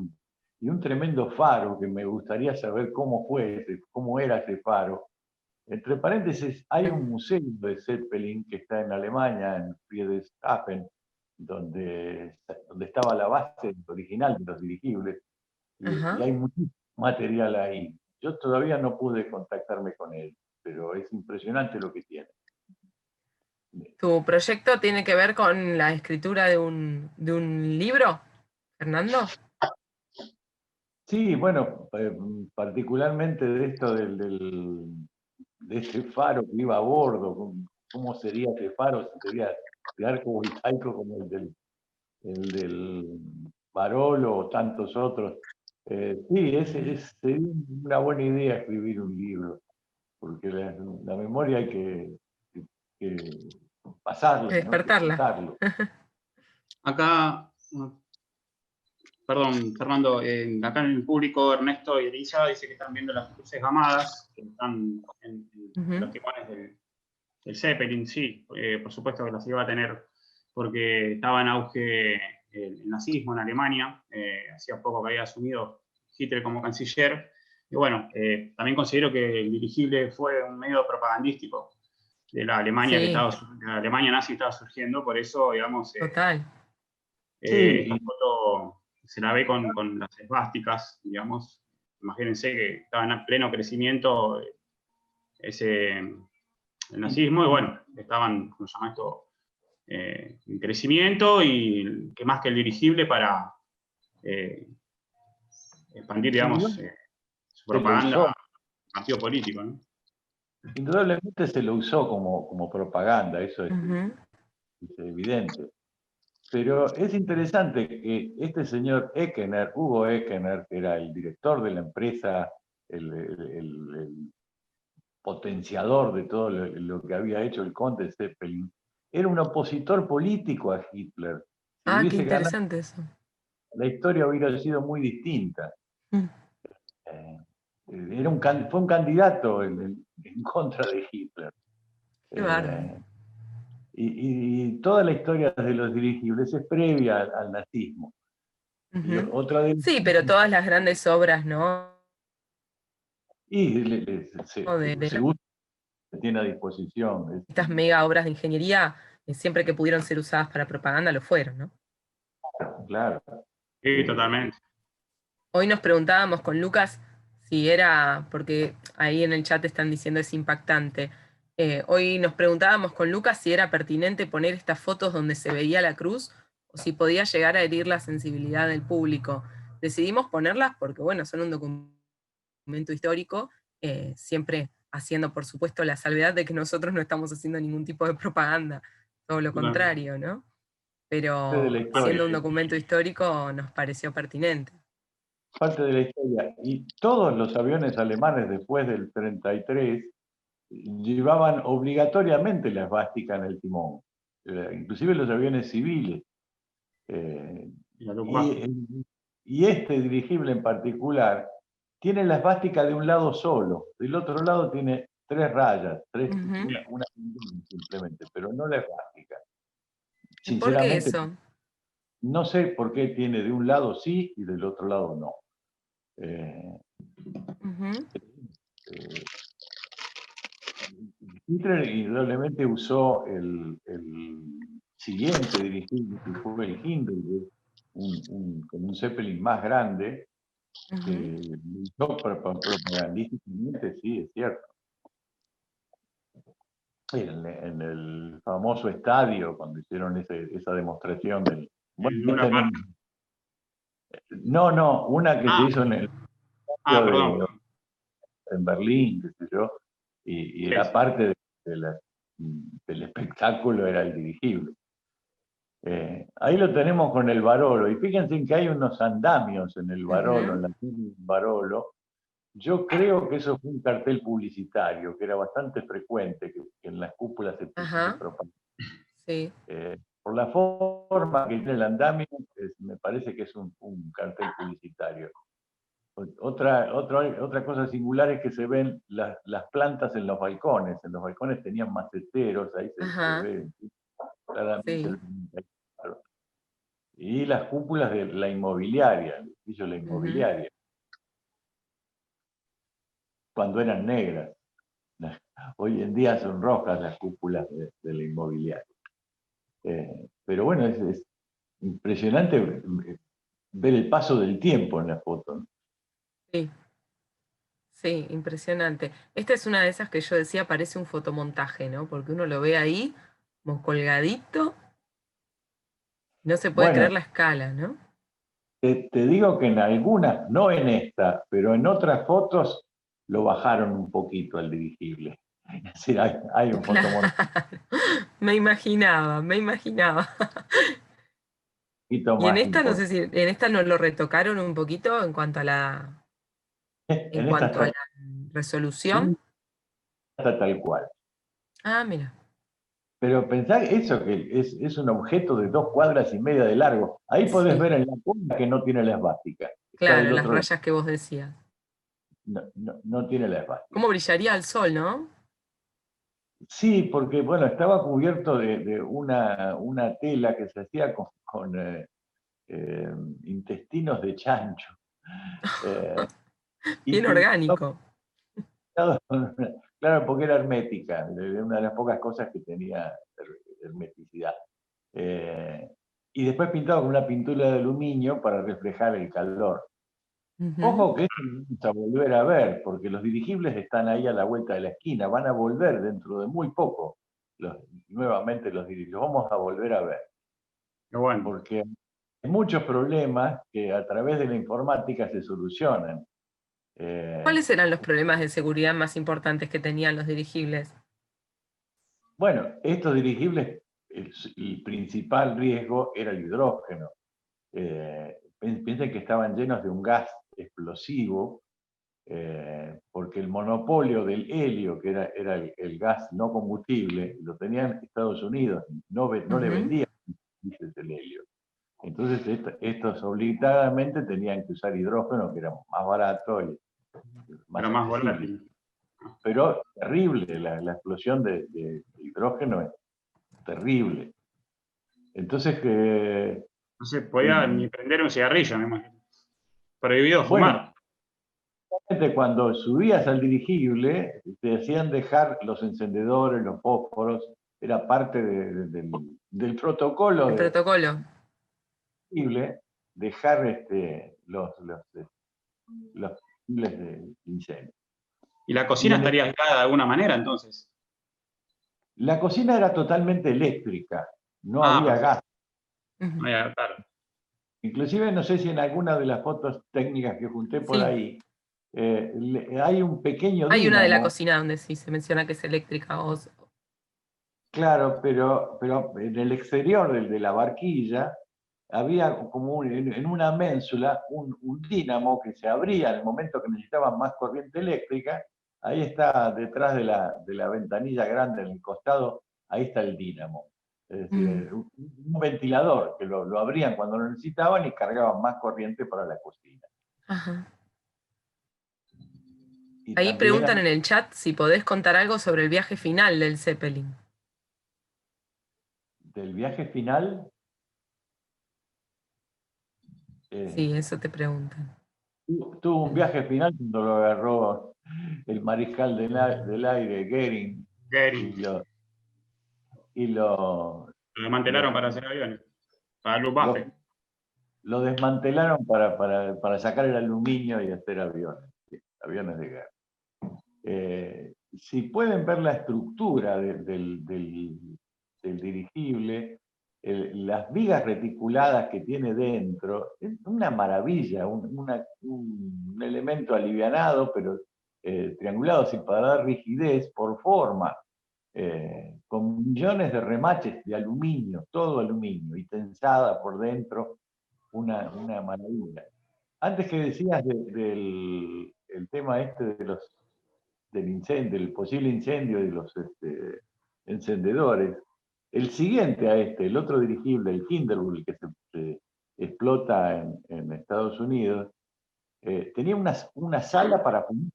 un tremendo faro que me gustaría saber cómo era ese faro. Entre paréntesis, hay un museo de Zeppelin que está en Alemania, en Friedrichshafen, donde estaba la base original de los dirigibles, y hay muchísimo material ahí. Yo todavía no pude contactarme con él, pero es impresionante lo que tiene. ¿Tu proyecto tiene que ver con la escritura de un libro, Fernando? Sí, bueno, particularmente de esto de este faro que iba a bordo, cómo sería ese faro, si sería de arco voltaico como el del Barolo o tantos otros. Sí, sería una buena idea escribir un libro, porque la memoria hay que pasarla, ¿no? Despertarla. Acá, perdón, Fernando, acá en el público Ernesto y Elisa dice que están viendo las luces gamadas que están en los timones del Zeppelin. Sí, por supuesto que las iba a tener porque estaba en auge el nazismo en Alemania. Hacía poco que había asumido Hitler como canciller. Y bueno, también considero que el dirigible fue un medio propagandístico de la Alemania, Sí. la Alemania nazi estaba surgiendo, por eso, digamos, Total. esta foto se la ve con las esvásticas, digamos. Imagínense que estaba en pleno crecimiento el nazismo, y bueno, estaban, ¿cómo se llama esto? En crecimiento, y que más que el dirigible para expandir, digamos, su propaganda al partido político, ¿no? Indudablemente se lo usó como propaganda, eso es Ujú. evidente. Pero es interesante que este señor Eckener, Hugo Eckener, que era el director de la empresa, el potenciador de todo lo que había hecho el conde Zeppelin, era un opositor político a Hitler. Si Ah, qué hubiese ganado, interesante eso. la historia hubiera sido muy distinta. Mm, Fue un candidato en contra de Hitler. Qué bárbaro. Y toda la historia de los dirigibles es previa al nazismo. Y Ujú. otra de Sí, pero todas las grandes obras, ¿no? y De se usa, se tiene a disposición. estas mega obras de ingeniería, siempre que pudieron ser usadas para propaganda, lo fueron, ¿no? Claro. Sí, totalmente. Hoy nos preguntábamos con Lucas si era, porque ahí en el chat están diciendo es impactante. Hoy nos preguntábamos con Lucas si era pertinente poner estas fotos donde se veía la cruz o si podía llegar a herir la sensibilidad del público. Decidimos ponerlas porque, bueno, son un documento histórico, siempre haciendo, por supuesto, la salvedad de que nosotros no estamos haciendo ningún tipo de propaganda, todo lo contrario, ¿no? De la Pero historia. siendo un documento histórico nos pareció pertinente. Parte de la historia. Y todos los aviones alemanes después del 33 llevaban obligatoriamente la esvástica en el timón, inclusive los aviones civiles. Y este dirigible en particular tiene la esvástica de un lado solo, del otro lado tiene 3 rayas, Ujú. una simplemente, pero no la esvástica. ¿Por qué Sinceramente, eso? no sé por qué tiene de un lado sí y del otro lado no. Ujú. Hitler indudablemente usó el siguiente dirigible, que fue el Hindenburg, con un Zeppelin más grande, Ujú. que usó propagandísticamente, sí, es cierto. En el famoso estadio, cuando hicieron esa demostración del... En una parte. No, una que se hizo en el Perdón. estadio en Berlín, qué sé yo, y Sí, era sí. parte del espectáculo, era el dirigible. Ahí lo tenemos con el Barolo, y fíjense que hay unos andamios en el Barolo, en Ujú. la torre del Barolo. Yo creo que eso fue un cartel publicitario, que era bastante frecuente, que en las cúpulas se Ajá, propagaba. sí. Por la forma que tiene el andamio, me parece que es un cartel publicitario. Otra cosa singular es que se ven las plantas en los balcones. En los balcones tenían maceteros, ahí se Ajá, ve claramente. sí. Y las cúpulas de la inmobiliaria, el edificio de la Ujú. inmobiliaria, cuando eran negras. Hoy en día son rojas las cúpulas de la inmobiliaria. Pero bueno, es impresionante ver el paso del tiempo en la foto, ¿no? Sí, sí, impresionante. Esta es una de esas que yo decía parece un fotomontaje, ¿no? Porque uno lo ve ahí como colgadito, no se puede Bueno, creer la escala, ¿no? te digo que en algunas, no en esta, pero en otras fotos lo bajaron un poquito al dirigible. Es decir, hay un Claro, fotomontaje me imaginaba, me imaginaba. un poquito Y en más esta, no sé importante. si, en esta nos lo retocaron un poquito en En esta cuanto a está, la resolución. tal cual. Ah, mira. Pero pensá eso, que es un objeto de 2,5 cuadras de largo. Ahí podés Sí, ver en la punta que no tiene la esvástica. Está claro, del las otro lado. rayas que vos decías. No tiene la esvástica. ¿Cómo brillaría al sol, no? Sí, porque bueno, estaba cubierto de una tela que se hacía con eh, intestinos de chancho. Eh, y Bien pintado, orgánico. claro, porque era hermética, una de las pocas cosas que tenía hermeticidad. Eh, y después pintado con una pintura de aluminio para reflejar el calor. Ujú. Ojo que esto lo vamos a volver a ver, porque los dirigibles están ahí a la vuelta de la esquina, van a volver dentro de muy poco. Nuevamente los dirigibles, vamos a volver a ver. Qué bueno. Porque hay muchos problemas que a través de la informática se solucionan. ¿Cuáles eran los problemas de seguridad más importantes que tenían los dirigibles? Bueno, estos dirigibles, el principal riesgo era el hidrógeno. Piensen que estaban llenos de un gas explosivo, porque el monopolio del helio, que era el gas no combustible, lo tenían Estados Unidos, no le vendían el helio. Entonces estos obligadamente tenían que usar hidrógeno, que era más barato y más volátil. Pero terrible, la explosión de hidrógeno es terrible. Entonces no se podía ni prender un cigarrillo, me imagino. Prohibido fumar. Cuando subías al dirigible, te hacían dejar los encendedores, los fósforos, era parte del protocolo. El protocolo. Dejar los fusibles de incendio. ¿Y la cocina estaría aislada de alguna manera entonces? La cocina era totalmente eléctrica, no había gas. Claro. Inclusive, no sé si en alguna de las fotos técnicas que junté por ahí, hay un pequeño Hay dínamo. una de la cocina donde sí se menciona que es eléctrica. Claro, pero en el exterior de la barquilla había como en una ménsula un dínamo que se abría en el momento que necesitaban más corriente eléctrica. Ahí está, detrás de la ventanilla grande en el costado, ahí está el dínamo. Es decir, un ventilador que lo abrían cuando lo necesitaban y cargaban más corriente para la cocina. Ajá. Ahí preguntan en el chat si podés contar algo sobre el viaje final del Zeppelin. ¿Del viaje final? Sí, eso te preguntan. Tuvo un viaje final cuando lo agarró el mariscal del aire, Goering. Y lo desmantelaron para hacer aviones, para Luftwaffe. Lo desmantelaron para sacar el aluminio y hacer aviones de guerra. Si pueden ver la estructura del dirigible, las vigas reticuladas que tiene dentro, es una maravilla, un elemento alivianado, pero triangulado, sin para dar rigidez por forma. Con millones de remaches de aluminio, todo aluminio, y tensada por dentro, una maravilla. Antes que decías del tema del incendio, del posible incendio de los encendedores, el siguiente a el otro dirigible, el Hindenburg, que se explota en Estados Unidos, tenía una sala para fumar.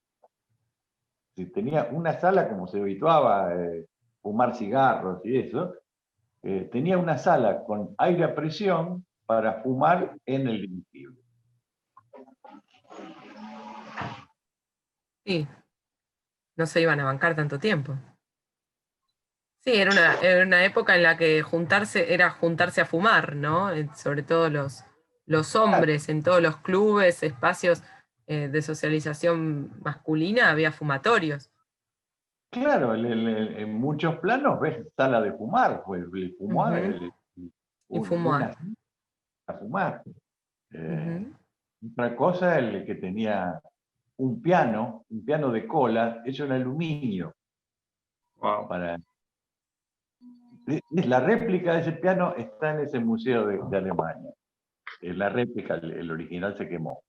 Tenía una sala, como se habituaba fumar cigarros y eso, tenía una sala con aire a presión para fumar en el dirigible. Sí, no se iban a bancar tanto tiempo. Sí, era una época en la que era juntarse a fumar, ¿no? Sobre todo los hombres, en todos los clubes, espacios de socialización masculina, había fumatorios. Claro, en muchos planos ves sala de fumar, pues el fumar, y fumar. A fumar. Otra cosa, el que tenía un piano de cola hecho en aluminio. Wow. La réplica de ese piano está en ese museo de Alemania. La réplica, el original se quemó.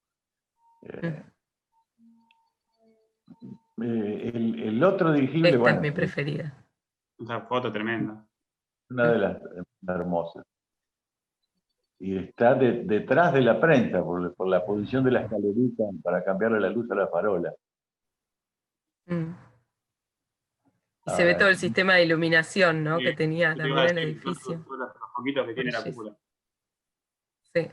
El otro dirigible, Esta es mi preferida. Esa foto tremenda. Una de las hermosas. Y está detrás de la prensa, por la posición de la escalerita para cambiarle la luz a la farola. Y se ve todo el sistema de iluminación, ¿no? Que tenía también el edificio. Los poquitos que tiene la cúpula. Sí.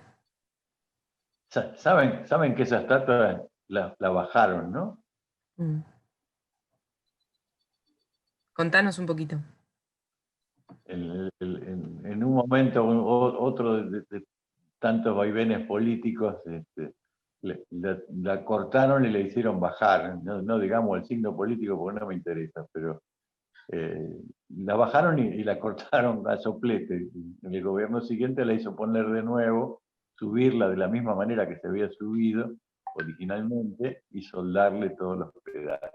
Saben que esa estatua la bajaron, ¿no? Contanos un poquito. En un momento, otro de tantos vaivenes políticos, la cortaron y la hicieron bajar. No digamos el signo político porque no me interesa, pero la bajaron y la cortaron a soplete. En el gobierno siguiente la hizo poner de nuevo subirla de la misma manera que se había subido originalmente y soldarle todos los pedazos.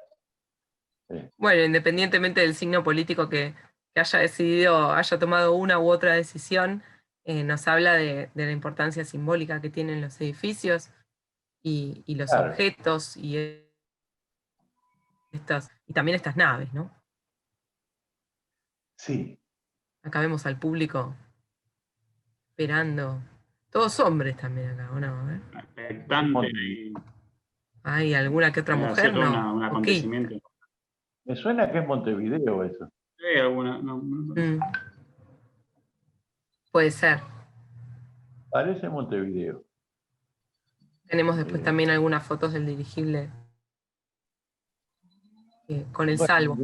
Bueno, independientemente del signo político que haya decidido, haya tomado una u otra decisión, nos habla de la importancia simbólica que tienen los edificios y los Claro. objetos y también estas naves, ¿no? Sí. Acá vemos al público esperando. Todos hombres también acá, ¿o no? A ver. Expectante y ¿Hay alguna que otra ha mujer? sido todo No. un Ok. acontecimiento. Me suena que es Montevideo eso. Sí, alguna, no. Puede ser. Parece Montevideo. Tenemos después también algunas fotos del dirigible con el Bueno, salvo.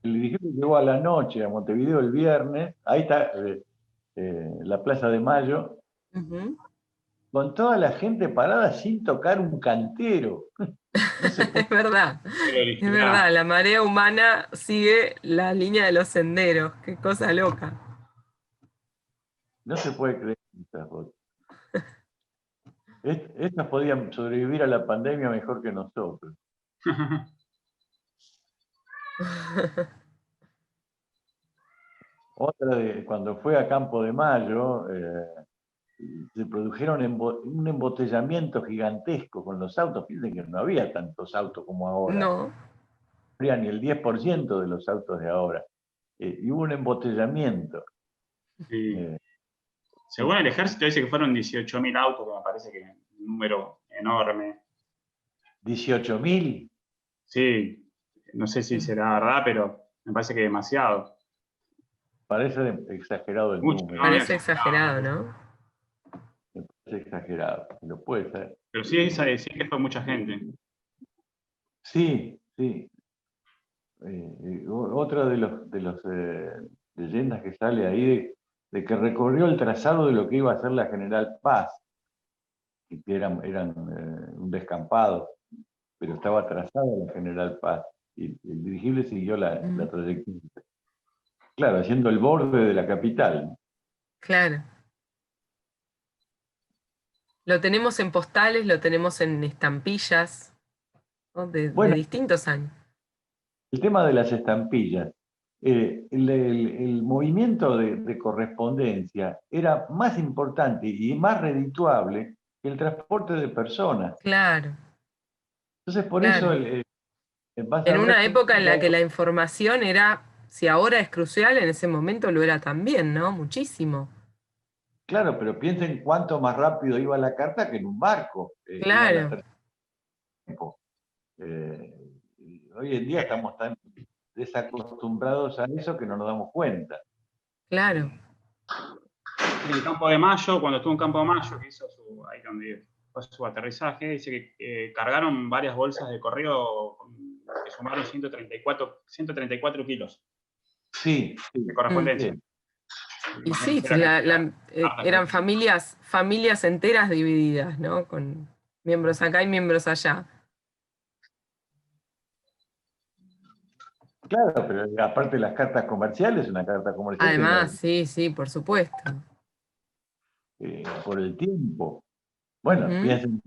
el dirigible llegó a la noche a Montevideo el viernes. Ahí está la Plaza de Mayo, Ujú. con toda la gente parada sin tocar un cantero. No se puede, Es verdad, El es original. verdad. La marea humana sigue la línea de los senderos. Qué cosa loca. no se puede creer estas fotos. Estas podían sobrevivir a la pandemia mejor que nosotros. Otra de cuando fue a Campo de Mayo, se produjeron un embotellamiento gigantesco con los autos. Fíjense que no había tantos autos como ahora. No, No había ni el 10% de los autos de ahora. Y hubo un embotellamiento. Sí. Eh, Según el ejército dice que fueron 18.000 autos, que me parece que es un número enorme. 18.000. Sí, no sé si será verdad, pero me parece que demasiado. Parece exagerado el Mucho, número. no, parece exagerado, ¿no? Me parece exagerado. Pero puede ser. pero sí, sí que fue mucha gente. Sí, sí. Otra de los leyendas que sale ahí de que recorrió el trazado de lo que iba a ser la General Paz, que eran un descampado, pero estaba trazada la General Paz, y el dirigible siguió la trayectoria. Claro, haciendo el borde de la capital. Claro. Lo tenemos en postales, lo tenemos en estampillas, ¿no? de Bueno, distintos años. el tema de las estampillas. El movimiento de correspondencia era más importante y más redituable que el transporte de personas. Claro, Entonces, por eso claro. vas En a una ver época en la que que la información era, si ahora es crucial, en ese momento lo era también, ¿no? Muchísimo. claro, pero piensen cuánto más rápido iba la carta que en un barco. Iban a Claro, tiempo. Hoy en día estamos tan desacostumbrados a eso que no nos damos cuenta. claro. En el Campo de Mayo, cuando estuvo en Campo de Mayo, que hizo ahí donde fue su aterrizaje, dice que cargaron varias bolsas de correo que sumaron 134 kilos Sí, sí. de correspondencia. Sí. Y sí, Cartas eran que- familias enteras divididas, ¿no? Con miembros acá y miembros allá. Claro, pero aparte de las cartas comerciales, una carta comercial Además, tenía sí, por supuesto. por el tiempo. Bueno, Ujú, piensen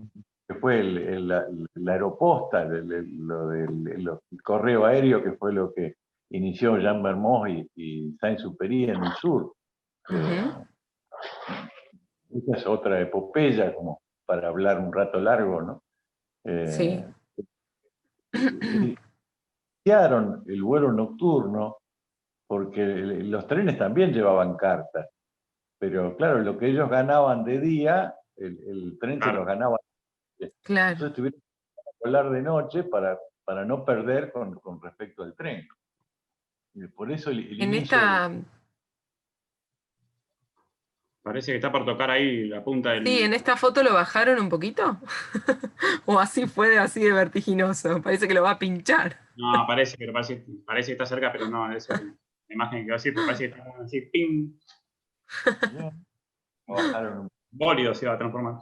que fue la aeroposta, el correo aéreo, que fue lo que inició Jean Mermoz y Saint-Exupéry en el sur. ujú. Esa es otra epopeya, como para hablar un rato largo, ¿no? Sí, Iniciaron el vuelo nocturno porque los trenes también llevaban cartas, pero claro, lo que ellos ganaban de día, el tren se Claro. los ganaba. claro. Entonces tuvieron que volar de noche para no perder con respecto al tren. Y por eso el En inicio del... esta, Parece que está por tocar ahí la punta sí, del... en esta foto lo bajaron un poquito. O así fue así de vertiginoso. Parece que lo va a pinchar. No, parece que está cerca, pero no, es la imagen que va a decir, parece que está así, ¡ping! Bajaron un... Bólido se va a transformar.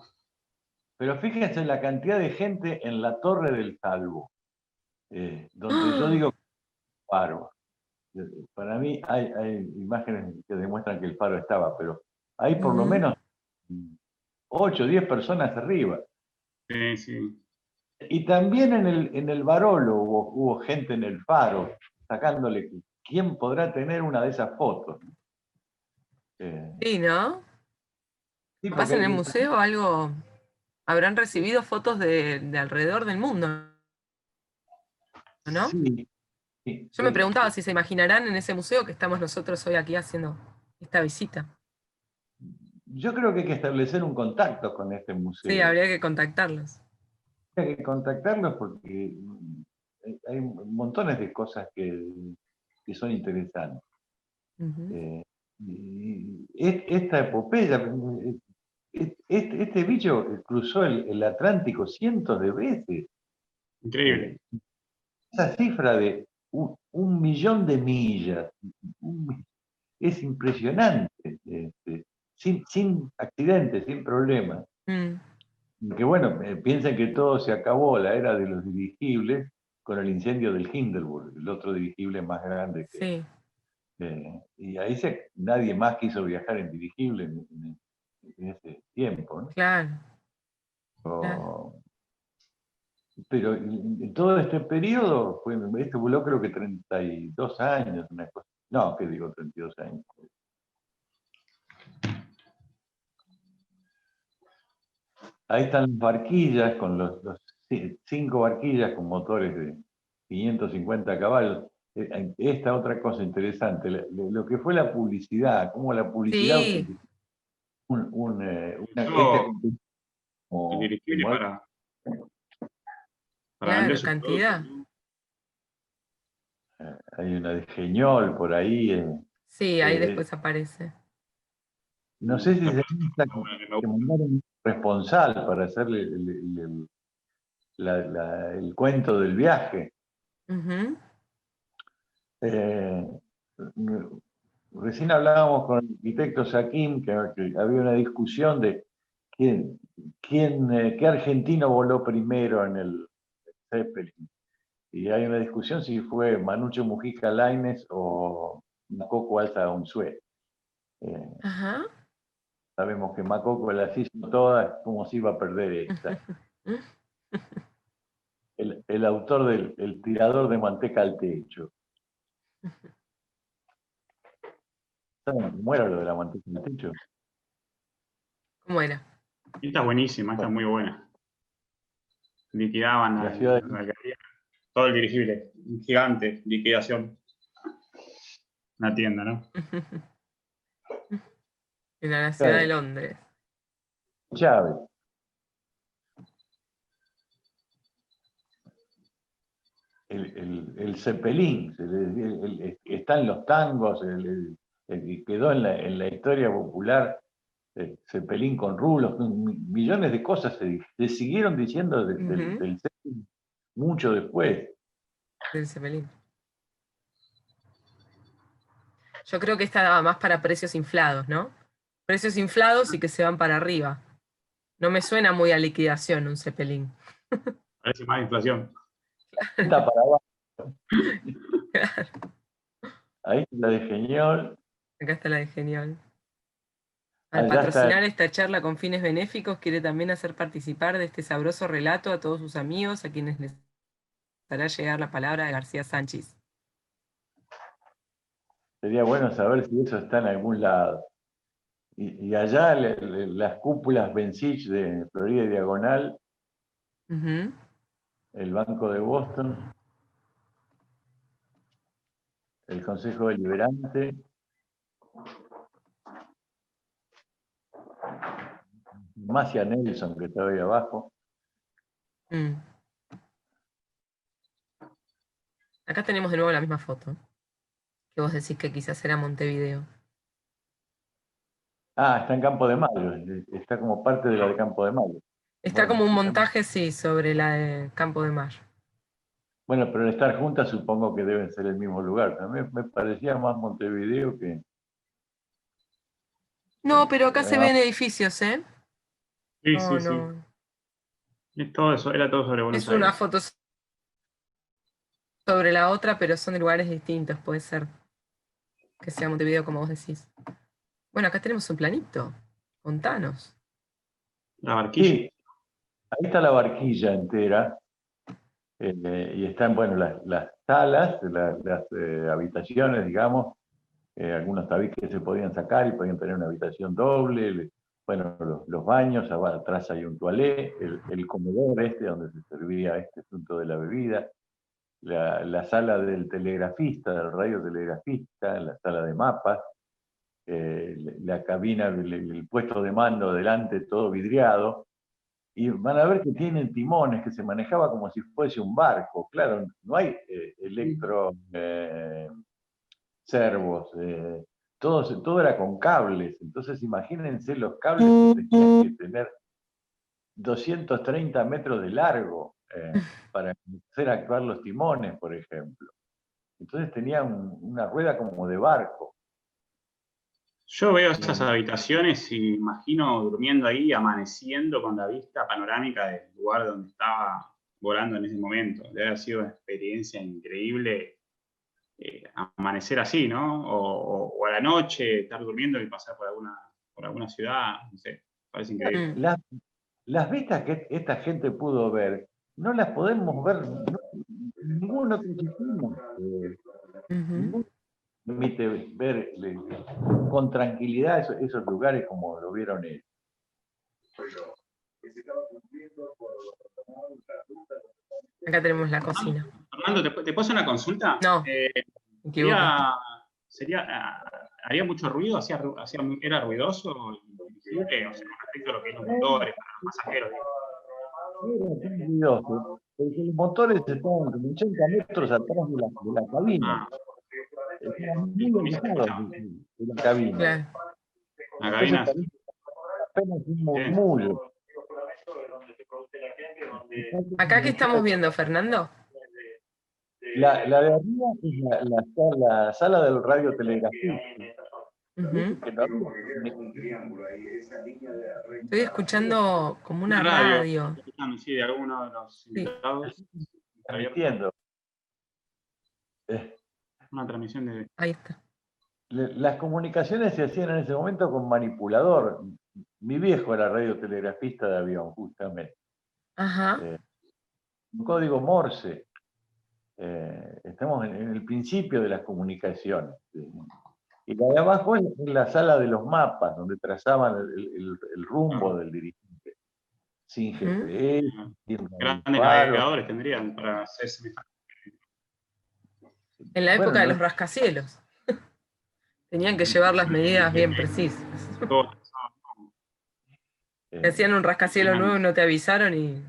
Pero fíjense la cantidad de gente en la Torre del Salvo, donde yo digo faro. Para mí hay imágenes que demuestran que el faro estaba, pero hay por lo menos 8 o 10 personas arriba. Sí, sí. Y también en el Barolo hubo gente en el Faro sacándole quién podrá tener una de esas fotos. Sí, ¿no? Sí, Capaz en el porque museo algo habrán recibido fotos de alrededor del mundo, ¿no? sí, sí, Yo me preguntaba si se imaginarán en ese museo que estamos nosotros hoy aquí haciendo esta visita. yo creo que hay que establecer un contacto con este Sí, museo. habría que contactarlos. Hay que contactarlos porque hay montones de cosas que son interesantes. Ujú. Y esta epopeya, este bicho cruzó el Atlántico cientos de veces. Increíble. Esa cifra de 1 millón de millas es impresionante, sin accidentes, sin problemas. Mm, Que bueno, piensen que todo se acabó, la era de los dirigibles, con el incendio del Hindenburg, el otro dirigible más grande sí, y ahí nadie más quiso viajar en dirigible en ese tiempo, ¿no? claro, claro. Pero en todo este periodo, este voló creo que 32 años, una cosa. No, ¿qué digo 32 años? Ahí están las barquillas, con los 5 barquillas con motores de 550 caballos. Esta otra cosa interesante, lo que fue la publicidad, cómo la publicidad Sí, utilizó este Usó el como, dirigible para vender claro, sus productos, cantidad. ¿no? hay una de Geñol por ahí. Sí, ahí Eh, después aparece. no sé si se piensa Una que me que gusta. mandaron un responsable para hacerle el cuento del viaje. Ujú. Eh, Recién hablábamos con el arquitecto Saquín que había una discusión de qué argentino voló primero en el Zeppelin. Y hay una discusión si fue Manucho Mujica Lainez o Macoco Alza Unzué. Ajá. Sabemos que Macoco las hizo todas, ¿cómo se iba a perder esta? El autor del El tirador de manteca al techo. ¿Saben cómo era lo de la manteca al techo? ¿Cómo era? Esta es buenísima, esta es Bueno, muy buena. Liquidaban la ciudad de todo el dirigible, un gigante, liquidación. Una tienda, ¿no? Era la ciudad de Londres. Chávez. El Cepelín, están los tangos, el que quedó en la historia popular, Cepelín con rulos, millones de cosas se siguieron diciendo Ujú. del Zeppelin mucho después. Del Zeppelin. Yo creo que esta daba más para precios inflados, ¿no? Precios inflados y que se van para arriba. No me suena muy a liquidación un Zeppelin. Parece más inflación. Está para abajo. Ahí está la de Geñol, Acá está la de genial. Al allá está. patrocinar esta charla con fines benéficos, quiere también hacer participar de este sabroso relato a todos sus amigos, a quienes les hará llegar la palabra de García Sánchez. Sería bueno saber si eso está en algún lado. Y allá las cúpulas Bensich de Florida y Diagonal, Ujú. el Banco de Boston, el Consejo Deliberante, Macia Nelson, que está ahí abajo. Mm. Acá tenemos de nuevo la misma foto, que vos decís que quizás era Montevideo. Ah, está en Campo de Mayo, está como parte de la de Campo de Mayo. Está Bueno, como un montaje, sí, sobre la de Campo de Mayo. bueno, pero al estar juntas supongo que deben ser el mismo lugar. A mí me parecía más Montevideo que... No, pero acá se ah, ven edificios, ¿eh? Sí, No, sí, sí. no. Es todo eso, era todo sobre Buenos Es una Aires. foto sobre la otra, pero son de lugares distintos, puede ser que sea Montevideo como vos decís. Bueno, acá tenemos un planito. Contanos. La barquilla. Sí, ahí está la barquilla entera. Y están, bueno, las salas, las habitaciones, digamos, algunos tabiques se podían sacar y podían tener una habitación doble, bueno, los baños, atrás hay un toilet, el comedor donde se servía este asunto de la bebida, la sala del telegrafista, del radiotelegrafista, la sala de mapas, la cabina, el puesto de mando delante, todo vidriado. Y van a ver que tienen timones, que se manejaba como si fuese un barco. Claro, no hay electro servos, todo era con cables. Entonces imagínense los cables que tenían que tener 230 metros de largo para hacer actuar los timones, por ejemplo. Entonces tenían una rueda como de barco. Yo veo esas habitaciones y imagino durmiendo ahí, amaneciendo con la vista panorámica del lugar donde estaba volando en ese momento. Debe haber sido una experiencia increíble amanecer así, ¿no? O a la noche estar durmiendo y pasar por alguna ciudad, no sé, parece increíble. Las vistas que esta gente pudo ver, no las podemos ver en ningún otro sistema. Ninguno permite ver con tranquilidad esos lugares como lo vieron ellos. Acá tenemos la cocina. Fernando, ¿te puedo hacer una consulta? No, ¿Haría mucho ruido? ¿Era ruidoso? ¿Invisible? O sea, con respecto a lo que es los motores, para los pasajeros. Era ruidoso, porque los motores estaban como 80 metros atrás de la cabina. Estaban muy alejados de la cabina. Claro. La cabina apenas un murmullo. ¿Acá qué estamos viendo, Fernando? La de arriba es la sala del radiotelegrafista. Estoy escuchando como una radio. Sí, de alguno de los invitados. Transmitiendo. Una transmisión de... Ahí está. Las comunicaciones se hacían en ese momento con manipulador. Mi viejo era radiotelegrafista de avión, justamente. Ajá. Un código Morse. Estamos en el principio de las comunicaciones. Y la de abajo es la sala de los mapas, donde trazaban el rumbo del dirigente. Sin GPS, sin grandes navegadores tendrían para hacer semejante. En la época de los rascacielos. Tenían que llevar las medidas bien precisas. Te hacían un rascacielos nuevo y no te avisaron y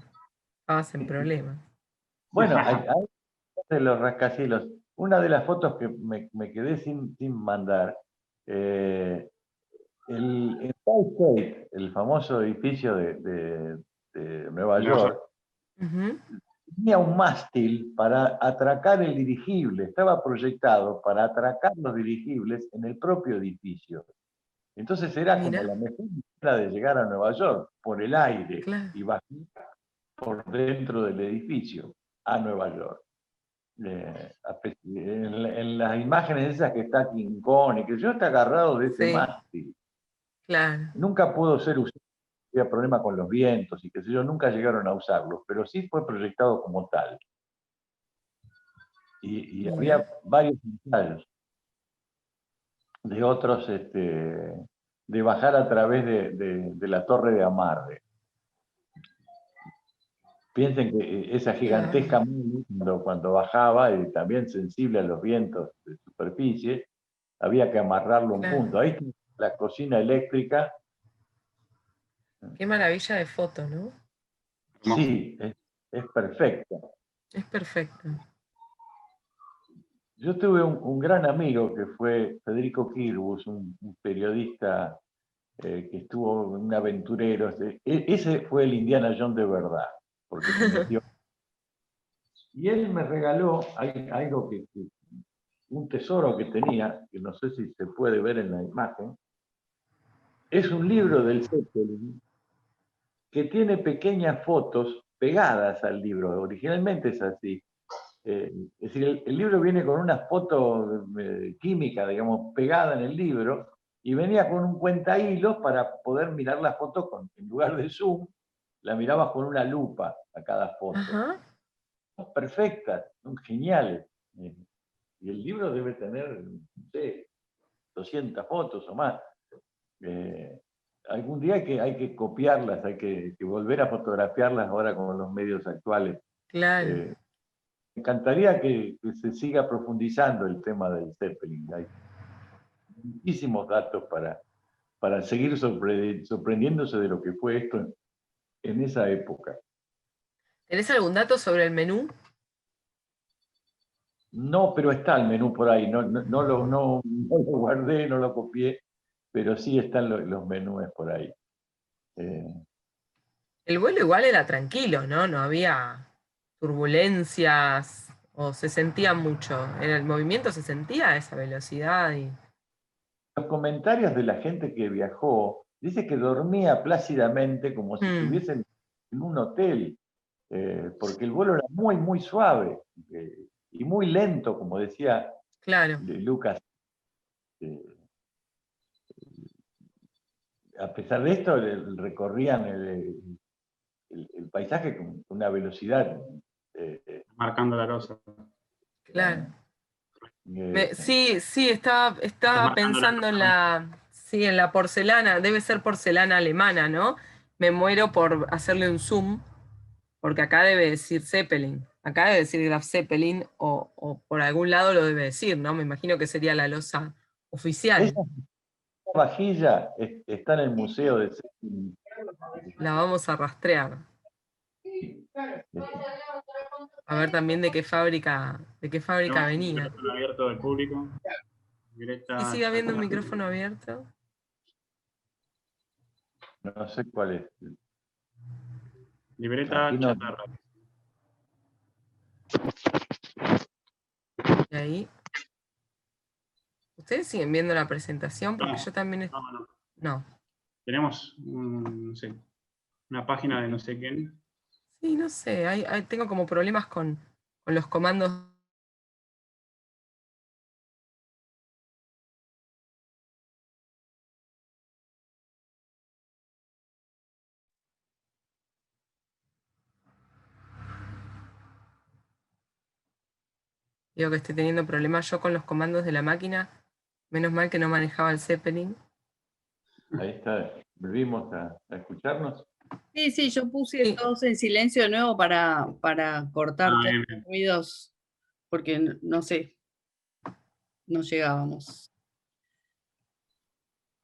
estabas en problemas. Bueno, hay de los rascacielos. Una de las fotos que me quedé sin mandar, el Empire State, el famoso edificio de Nueva York, tenía un mástil para atracar el dirigible. Estaba proyectado para atracar los dirigibles en el propio edificio. Entonces era como la mejor manera de llegar a Nueva York, por el aire, y bajar por dentro del edificio a Nueva York. En las imágenes esas que está King Kong y que yo está agarrado de ese mástil. Claro. Nunca pudo ser usado, había problema con los vientos y qué sé yo, nunca llegaron a usarlo, pero sí fue proyectado como tal. Y había varios ensayos de otros, de bajar a través de la torre de Amarre. Piensen que esa gigantesca mundo cuando bajaba, y también sensible a los vientos de superficie, había que amarrarlo a un punto. Ahí está la cocina eléctrica. Qué maravilla de foto, ¿no? Sí, es perfecta. Es perfecta. Yo tuve un gran amigo que fue Federico Kirbus, un periodista que estuvo, un aventurero. Ese fue el Indiana Jones de verdad, porque se metió. Y él me regaló algo un tesoro que tenía, que no sé si se puede ver en la imagen. Es un libro del Zeppelin que tiene pequeñas fotos pegadas al libro. Originalmente es así. Es decir, el libro viene con una foto química, digamos, pegada en el libro, y venía con un cuentahilos para poder mirar las fotos en lugar de zoom, la mirabas con una lupa a cada foto. Ajá. Son perfectas, son geniales. Y el libro debe tener, no sé, 200 fotos o más. Algún día hay que copiarlas, hay que volver a fotografiarlas ahora con los medios actuales. Claro. Me encantaría que se siga profundizando el tema del Zeppelin. Hay muchísimos datos para seguir sorprendiéndose de lo que fue esto en esa época. ¿Tenés algún dato sobre el menú? No, pero está el menú por ahí. No lo guardé, no lo copié, pero sí están los menús por ahí. El vuelo igual era tranquilo, ¿no? No había turbulencias o se sentía mucho. En el movimiento se sentía a esa velocidad y... Los comentarios de la gente que viajó, dice que dormía plácidamente como si estuviesen en un hotel, porque el vuelo era muy, muy suave y muy lento, como decía Claro. Lucas. A pesar de esto, recorrían el paisaje con una velocidad. Marcando la losa. Claro. Sí, estaba marcando pensando la en la porcelana, debe ser porcelana alemana, ¿no? Me muero por hacerle un zoom, porque acá debe decir Zeppelin, acá debe decir Graf Zeppelin, o por algún lado lo debe decir, ¿no? Me imagino que sería la losa oficial. Esa vajilla está en el museo de Zeppelin. La vamos a rastrear. A ver también de qué fábrica venía. Micrófono abierto del público. ¿Y sigue habiendo un micrófono abierto? No sé cuál es. Libreta Aquí no. chatarra. Y ahí. ¿Ustedes siguen viendo la presentación? Porque No, yo también... No. Tenemos, no sé, una página de no sé quién. Sí, no sé. Tengo como problemas con los comandos. Digo que estoy teniendo problemas yo con los comandos de la máquina. Menos mal que no manejaba el Zeppelin. Ahí está. ¿Volvimos a escucharnos? Sí, yo puse todos en silencio de nuevo para cortar todos los ruidos, porque no sé, no llegábamos.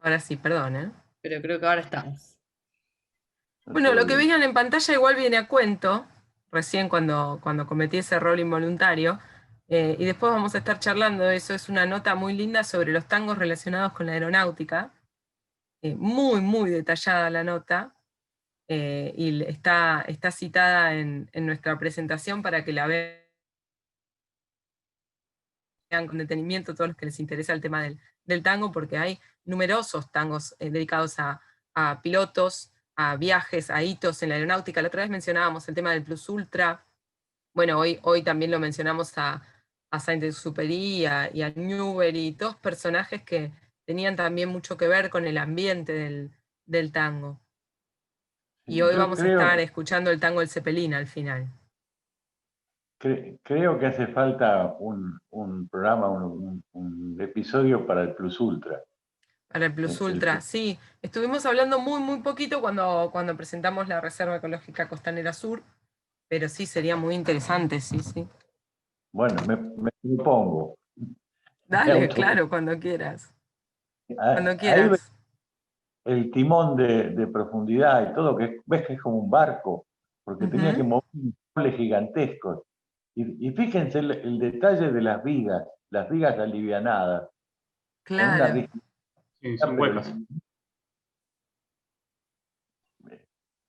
Ahora sí, perdón, ¿eh? Pero creo que ahora estamos. Bueno, lo que veían en pantalla igual viene a cuento, recién cuando cometí ese error involuntario, y después vamos a estar charlando de eso. Es una nota muy linda sobre los tangos relacionados con la aeronáutica, muy, muy detallada la nota, y está citada en nuestra presentación para que la vean con detenimiento todos los que les interesa el tema del tango, porque hay numerosos tangos dedicados a pilotos, a viajes, a hitos en la aeronáutica. La otra vez mencionábamos el tema del Plus Ultra. Bueno, hoy también lo mencionamos a Saint-Exupéry y a Newbery, todos personajes que tenían también mucho que ver con el ambiente del tango. Y hoy vamos a estar escuchando el tango El Zeppelin al final. Creo que hace falta un programa, un episodio para el Plus Ultra. Para el Plus Ultra, sí. Estuvimos hablando muy, muy poquito cuando presentamos la Reserva Ecológica Costanera Sur, pero sí, sería muy interesante, sí. Bueno, me propongo. Dale, claro, cuando quieras. Cuando Ahí ves quieras. el timón de profundidad y todo, que ves que es como un barco, porque tenía que mover cables gigantescos. Y fíjense el detalle de las vigas alivianadas. Claro. Sí, son huecas.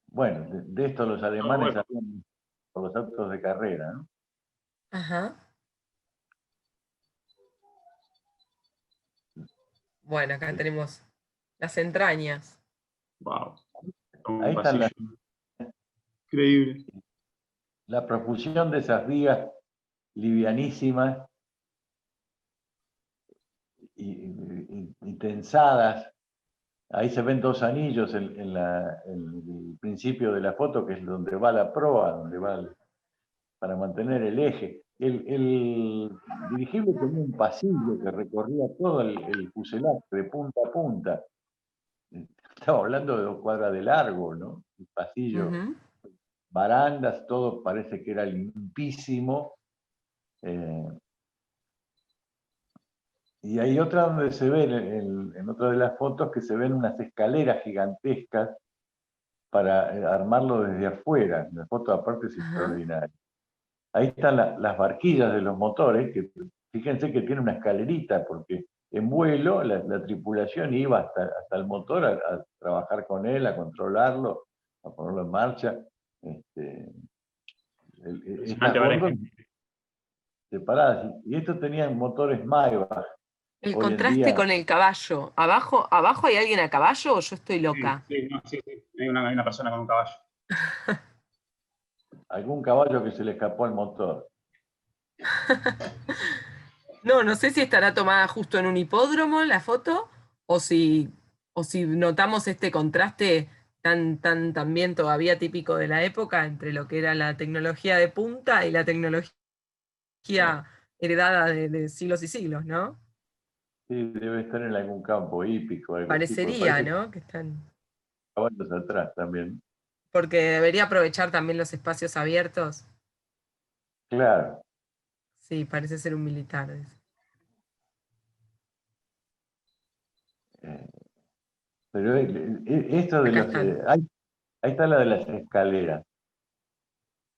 Bueno, de esto los alemanes sabían por los autos de carrera, ¿no? Ajá. Bueno, acá tenemos las entrañas. Wow. Ahí está increíble. La profusión de esas vigas livianísimas. y tensadas. Ahí se ven dos anillos en el principio de la foto, que es donde va la proa, donde va para mantener el eje. El dirigible tenía un pasillo que recorría todo el fuselaje de punta a punta. Estamos hablando de 2 cuadras de largo, ¿no? El pasillo, barandas, todo parece que era limpísimo. Y hay otra donde se ve, en otra de las fotos, que se ven unas escaleras gigantescas para armarlo desde afuera. La foto aparte es extraordinaria. Ahí están las barquillas de los motores, que fíjense que tiene una escalerita, porque en vuelo la tripulación iba hasta el motor a trabajar con él, a controlarlo, a ponerlo en marcha. Estas góndolas separadas. Y estos tenían motores Maybach. El contraste con el caballo. ¿Abajo hay alguien a caballo o yo estoy loca? Sí. Hay una persona con un caballo. Algún caballo que se le escapó al motor. No sé si estará tomada justo en un hipódromo la foto, o si notamos este contraste tan también todavía típico de la época entre lo que era la tecnología de punta y la tecnología heredada de siglos y siglos, ¿no? Sí, debe estar en algún campo hípico. Algo Parecería, así, ¿no? Que están... caballos atrás también. Porque debería aprovechar también los espacios abiertos. Claro. Sí, parece ser un militar. Pero esto de Acá los... están. ahí está la de las escaleras.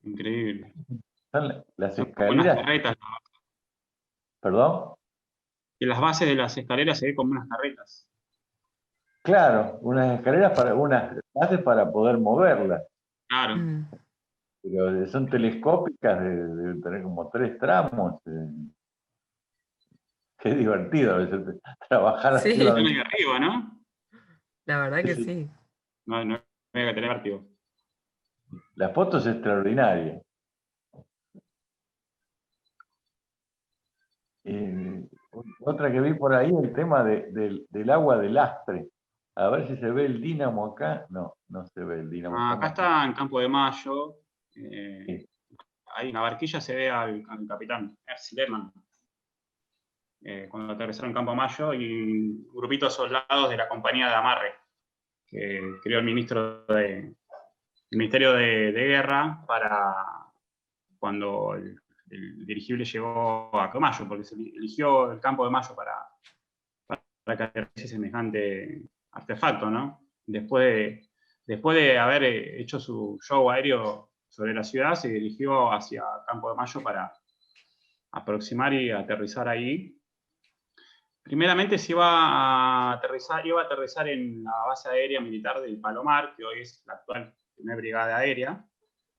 Increíble. Son las Son como unas escaleras... carretas. ¿Perdón? En las bases de las escaleras se ve como unas carretas. Claro, unas escaleras unas bases para poder moverlas. Claro. Pero son telescópicas, deben tener como 3 tramos. Qué divertido a veces trabajar Sí. arriba. Están ahí arriba, ¿no? La verdad que sí. No hay que tener vértigo. La foto es extraordinaria. Otra que vi por ahí, el tema del agua de lastre. A ver si se ve el dínamo acá. No se ve el dínamo. Acá está en Campo de Mayo. Sí. Ahí en la barquilla se ve al capitán Ernst Lehmann. Cuando aterrizaron en Campo de Mayo, y un grupito de soldados de la compañía de amarre que creó el Ministerio de Guerra para cuando el dirigible llegó a Mayo, porque se eligió el Campo de Mayo para que aterrice semejante artefacto, ¿no? Después de haber hecho su show aéreo sobre la ciudad, se dirigió hacia Campo de Mayo para aproximar y aterrizar ahí. Primeramente se iba a aterrizar en la base aérea militar del Palomar, que hoy es la actual Primera Brigada Aérea.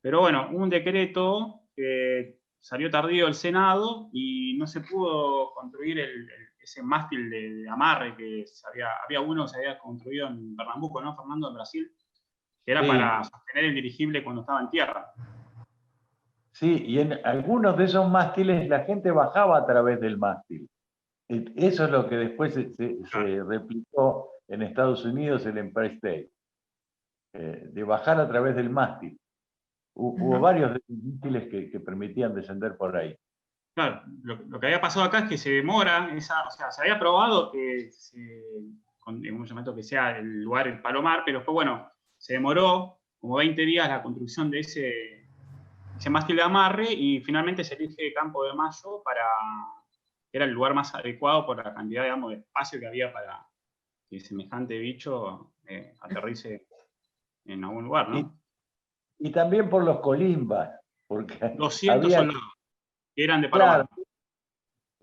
Pero bueno, hubo un decreto que salió tardío del Senado y no se pudo construir ese mástil de amarre que había uno que se había construido en Pernambuco, ¿no, Fernando, en Brasil? Que era para sostener el dirigible cuando estaba en tierra. Sí, y en algunos de esos mástiles la gente bajaba a través del mástil. Eso es lo que después se replicó en Estados Unidos, el Empire State, de bajar a través del mástil. Hubo varios de esos mástiles que permitían descender por ahí. Claro, lo que había pasado acá es que se demora, o sea, se había probado que en un momento que sea el lugar el Palomar, pero después, bueno, se demoró como 20 días la construcción de ese mástil de amarre y finalmente se elige Campo de Mayo que era el lugar más adecuado por la cantidad, digamos, de espacio que había para que semejante bicho aterrice en algún lugar, ¿no? Y también por los colimbas, porque 200 soldados que eran de claro, Palomar.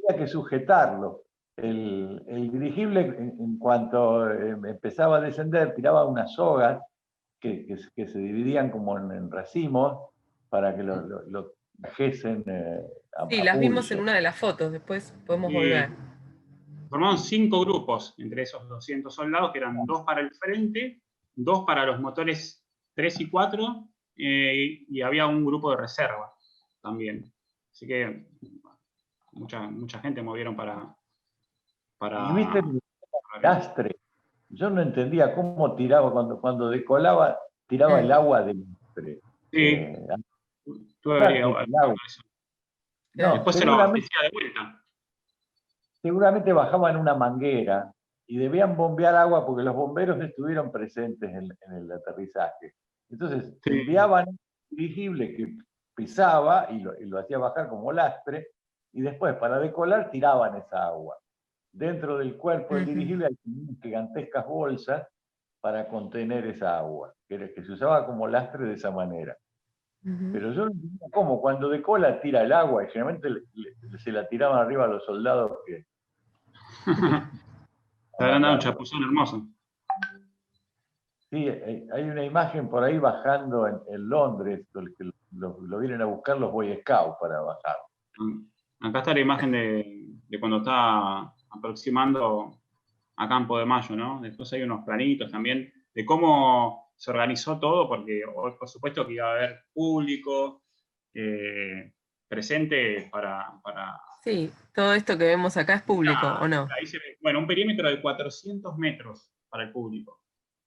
había que sujetarlo. El dirigible, en cuanto empezaba a descender, tiraba unas sogas que se dividían como en racimos para que lo trajesen a Sí, las vimos pulso. en una de las fotos, después podemos volver. Formaron 5 grupos entre esos 200 soldados, que eran 2 para el frente, 2 para los motores 3 y 4, y había un grupo de reserva también. Así que mucha gente movieron para para... Y viste el lastre. Yo no entendía cómo tiraba, cuando decolaba, tiraba el agua del lastre. Sí, tú Claro, averiguado el agua. eso. No, Después se lo abastecía de vuelta. seguramente bajaban una manguera y debían bombear agua porque los bomberos estuvieron presentes en el aterrizaje. Entonces, Sí. enviaban un dirigible que pisaba y lo hacía bajar como lastre, y después, para decolar, tiraban esa agua. Dentro del cuerpo del dirigible hay gigantescas bolsas para contener esa agua, que se usaba como lastre de esa manera. Pero yo no entendía cómo, cuando decola tira el agua, y generalmente se la tiraban arriba a los soldados que... Te habrán dado un chapuzón hermoso. Sí, hay una imagen por ahí bajando en Londres, que lo vienen a buscar los Boy Scouts para bajar. Acá está la imagen de cuando está aproximando a Campo de Mayo, ¿no? Después hay unos planitos también de cómo se organizó todo, porque por supuesto que iba a haber público presente para... Sí, todo esto que vemos acá es público, ¿o no? Ahí se ve, bueno, un perímetro de 400 metros para el público,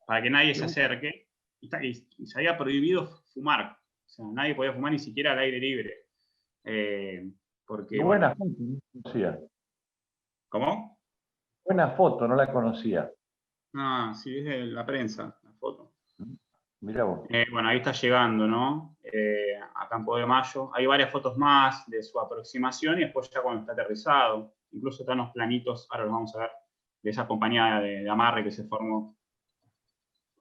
para que nadie se acerque, y se había prohibido fumar, o sea, nadie podía fumar ni siquiera al aire libre. Porque, buena foto, no la conocía. ¿Cómo? Buena foto, no la conocía. Ah, sí, es de la prensa, la foto. Mirá vos. Bueno, ahí está llegando, ¿no? A Campo de Mayo. Hay varias fotos más de su aproximación y después ya cuando está aterrizado. Incluso están los planitos, ahora los vamos a ver, de esa compañía de amarre que se formó.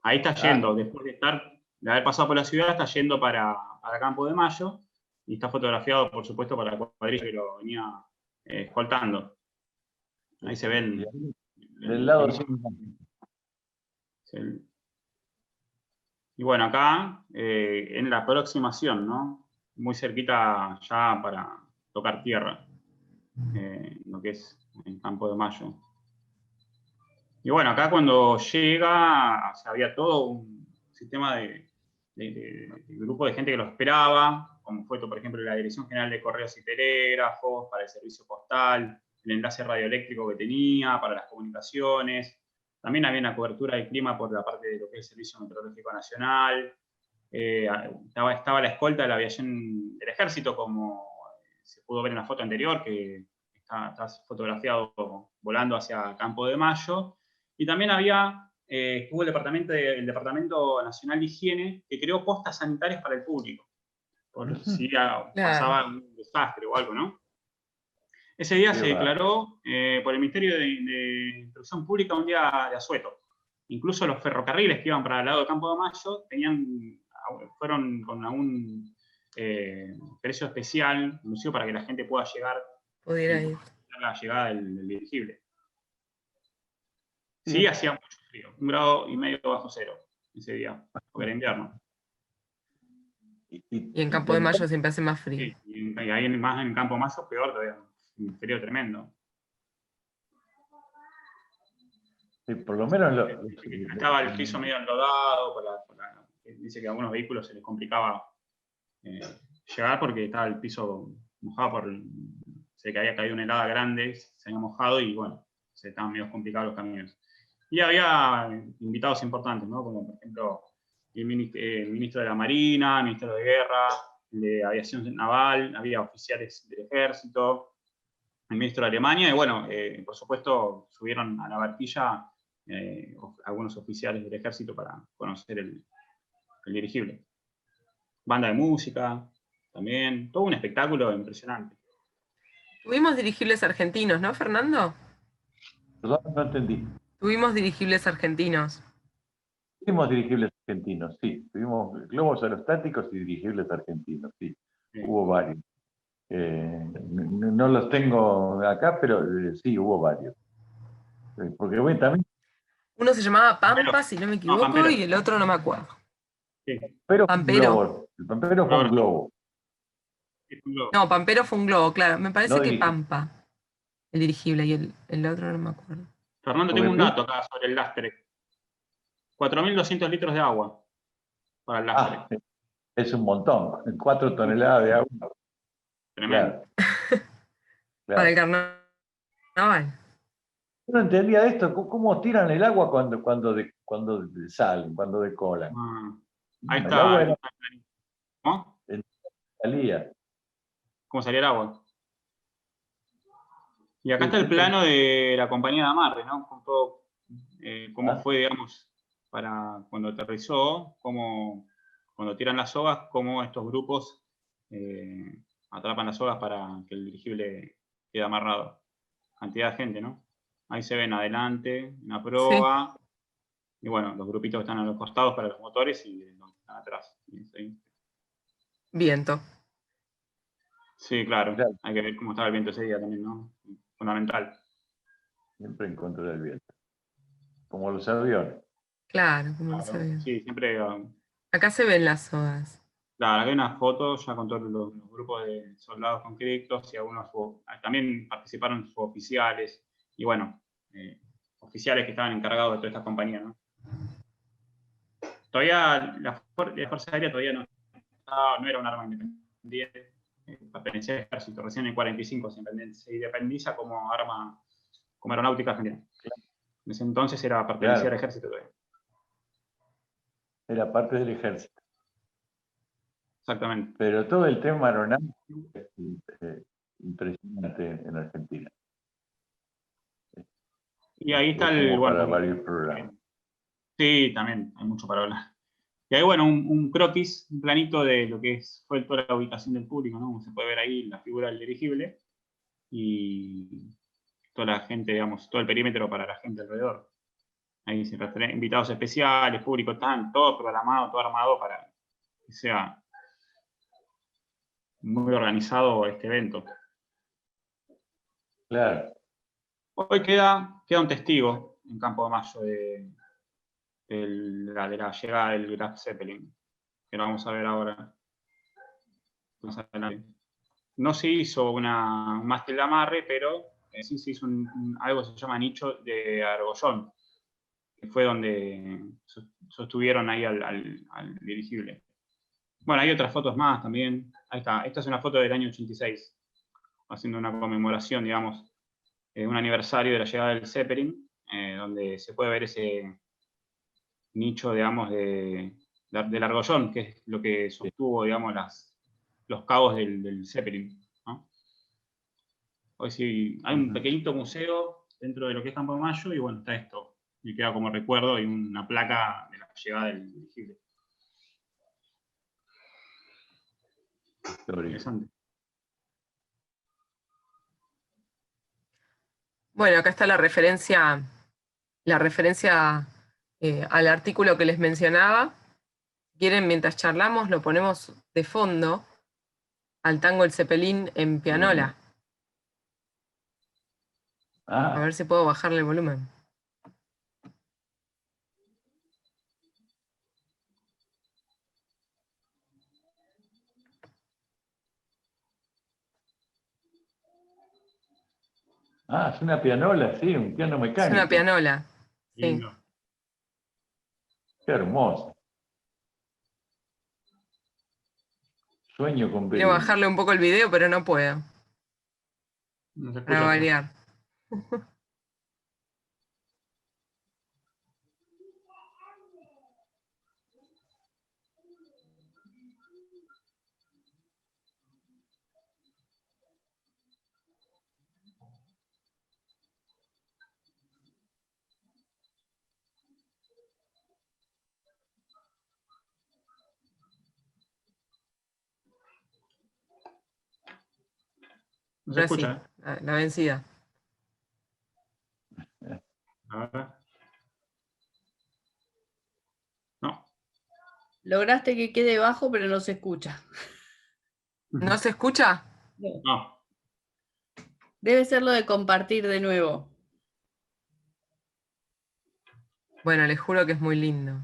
Ahí está yendo, después de haber pasado por la ciudad, está yendo para Campo de Mayo y está fotografiado, por supuesto, para la cuadrilla que lo venía escoltando. Ahí se ven. Del lado y bueno, acá en la aproximación, ¿no? Muy cerquita ya para tocar tierra, lo que es el Campo de Mayo. Y bueno, acá cuando llega, o sea, había todo un sistema de grupo de gente que lo esperaba, como fue, por ejemplo, la Dirección General de Correos y Telégrafos, para el servicio postal, el enlace radioeléctrico que tenía, para las comunicaciones. También había una cobertura de clima por la parte de lo que es el Servicio Meteorológico Nacional. Estaba la escolta de la aviación del Ejército, como se pudo ver en la foto anterior, que está fotografiado volando hacia Campo de Mayo. Y también estuvo el Departamento Nacional de Higiene, que creó postas sanitarias para el público, por si pasaba un desastre o algo, ¿no? Ese día se declaró por el Ministerio de Instrucción Pública un día de asueto. Incluso los ferrocarriles que iban para el lado de Campo de Mayo fueron con algún precio especial, inclusive para que la gente pueda llegar a la llegada del dirigible. Sí, hacía mucho frío, 1,5 grados bajo cero ese día, porque era invierno. Y en Campo de Mayo siempre hace más frío. Sí, y ahí más en Campo de Mayo peor todavía, un frío tremendo. Sí, por lo menos estaba el piso medio enlodado, dice que a algunos vehículos se les complicaba llegar porque estaba el piso mojado sé que había caído una helada grande, se había mojado y bueno, se estaban medio complicados los caminos. Y había invitados importantes, ¿no? Como por ejemplo el ministro de la Marina, el ministro de Guerra, de Aviación Naval, había oficiales del Ejército, el ministro de Alemania, y bueno, por supuesto subieron a la barquilla algunos oficiales del Ejército para conocer el dirigible. Banda de música, también, todo un espectáculo impresionante. Tuvimos dirigibles argentinos, ¿no, Fernando? Perdón, no entendí. Tuvimos dirigibles argentinos. Tuvimos dirigibles argentinos, sí. Tuvimos globos aerostáticos y dirigibles argentinos, sí. Hubo varios. No los tengo acá, pero sí, hubo varios. Porque bueno, también... Uno se llamaba Pampa, si no me equivoco, y el otro no me acuerdo. Sí. Pampero. El Pampero fue un globo. No, Pampero fue un globo, claro. Me parece que Pampa, el dirigible, y el otro no me acuerdo. Fernando, tengo un dato acá sobre el lastre. 4.200 litros de agua para el lastre. Es un montón. 4 toneladas de agua. Tremendo. Claro. Para el carnaval. no entendía esto, ¿cómo tiran el agua cuando salen, cuando decolan? Ahí El está. agua era, ¿Cómo? salía. ¿Cómo salía el agua? Y acá Sí, está el sí, plano de la compañía de amarre, ¿no? Con todo, cómo Ah. fue, digamos, para cuando aterrizó, cuando tiran las sogas, cómo estos grupos atrapan las sogas para que el dirigible quede amarrado. Cantidad de gente, ¿no? Ahí se ven adelante, una Sí, proa, y bueno, los grupitos que están a los costados para los motores y los que están atrás. viento. Sí, claro. Claro. Hay que ver cómo estaba el viento ese día también, ¿no? Fundamental. Siempre en contra del viento. Como los aviones. Claro, como lo Claro, sabía. sí, siempre. Acá se ven las sogas. Claro, hay unas fotos ya con todos los grupos de soldados conscriptos y algunos también participaron suboficiales y bueno, oficiales que estaban encargados de toda esta compañía, ¿no? Todavía la Fuerza Aérea todavía no era un arma independiente, pertenecía al ejército. Recién en el 45 se independiza como arma, como aeronáutica argentina. En ese entonces pertenecía al ejército todavía. Era parte del ejército. Exactamente. Pero todo el tema aeronáutico es impresionante en Argentina. Y ahí está Es como para bueno, varios programas. sí, también hay mucho para hablar. Y hay, bueno, un croquis, un planito de lo que fue toda la ubicación del público, ¿no? Como se puede ver ahí la figura del dirigible y toda la gente, digamos, todo el perímetro para la gente alrededor. Ahí se refieren invitados especiales, público, están todo programado, todo armado para que sea muy organizado este evento. Claro. Hoy queda un testigo en Campo de Mayo de la llegada del Graf Zeppelin, que lo vamos a ver ahora. Más adelante. No se hizo un mástil de amarre, pero sí se hizo algo que se llama nicho de argollón, que fue donde sostuvieron ahí al dirigible. Bueno, hay otras fotos más también. Ahí está. Esta es una foto del año 86, haciendo una conmemoración, digamos, un aniversario de la llegada del Zeppelin, donde se puede ver ese nicho, digamos, del argollón, que es lo que sostuvo, digamos, los cabos del Zeppelin, ¿no? Hoy sí, hay un pequeñito museo dentro de lo que es Campo de Mayo y bueno, está esto. Y queda como recuerdo y una placa de la llegada del dirigible. Interesante. Bueno, acá está la referencia al artículo que les mencionaba. Si quieren, mientras charlamos, lo ponemos de fondo al tango El Cepelín en pianola. A ver si puedo bajarle el volumen. Es una pianola, sí, un piano mecánico. Es una pianola, sí. Lindo. Qué hermoso. Sueño con Quiero Perú. bajarle un poco el video, pero no puedo. No se Para escucha. variar. No se escucha. Sí, la vencida. Ahora. No. Lograste que quede bajo, pero no se escucha. ¿No se escucha? No. Debe ser lo de compartir de nuevo. Bueno, les juro que es muy lindo.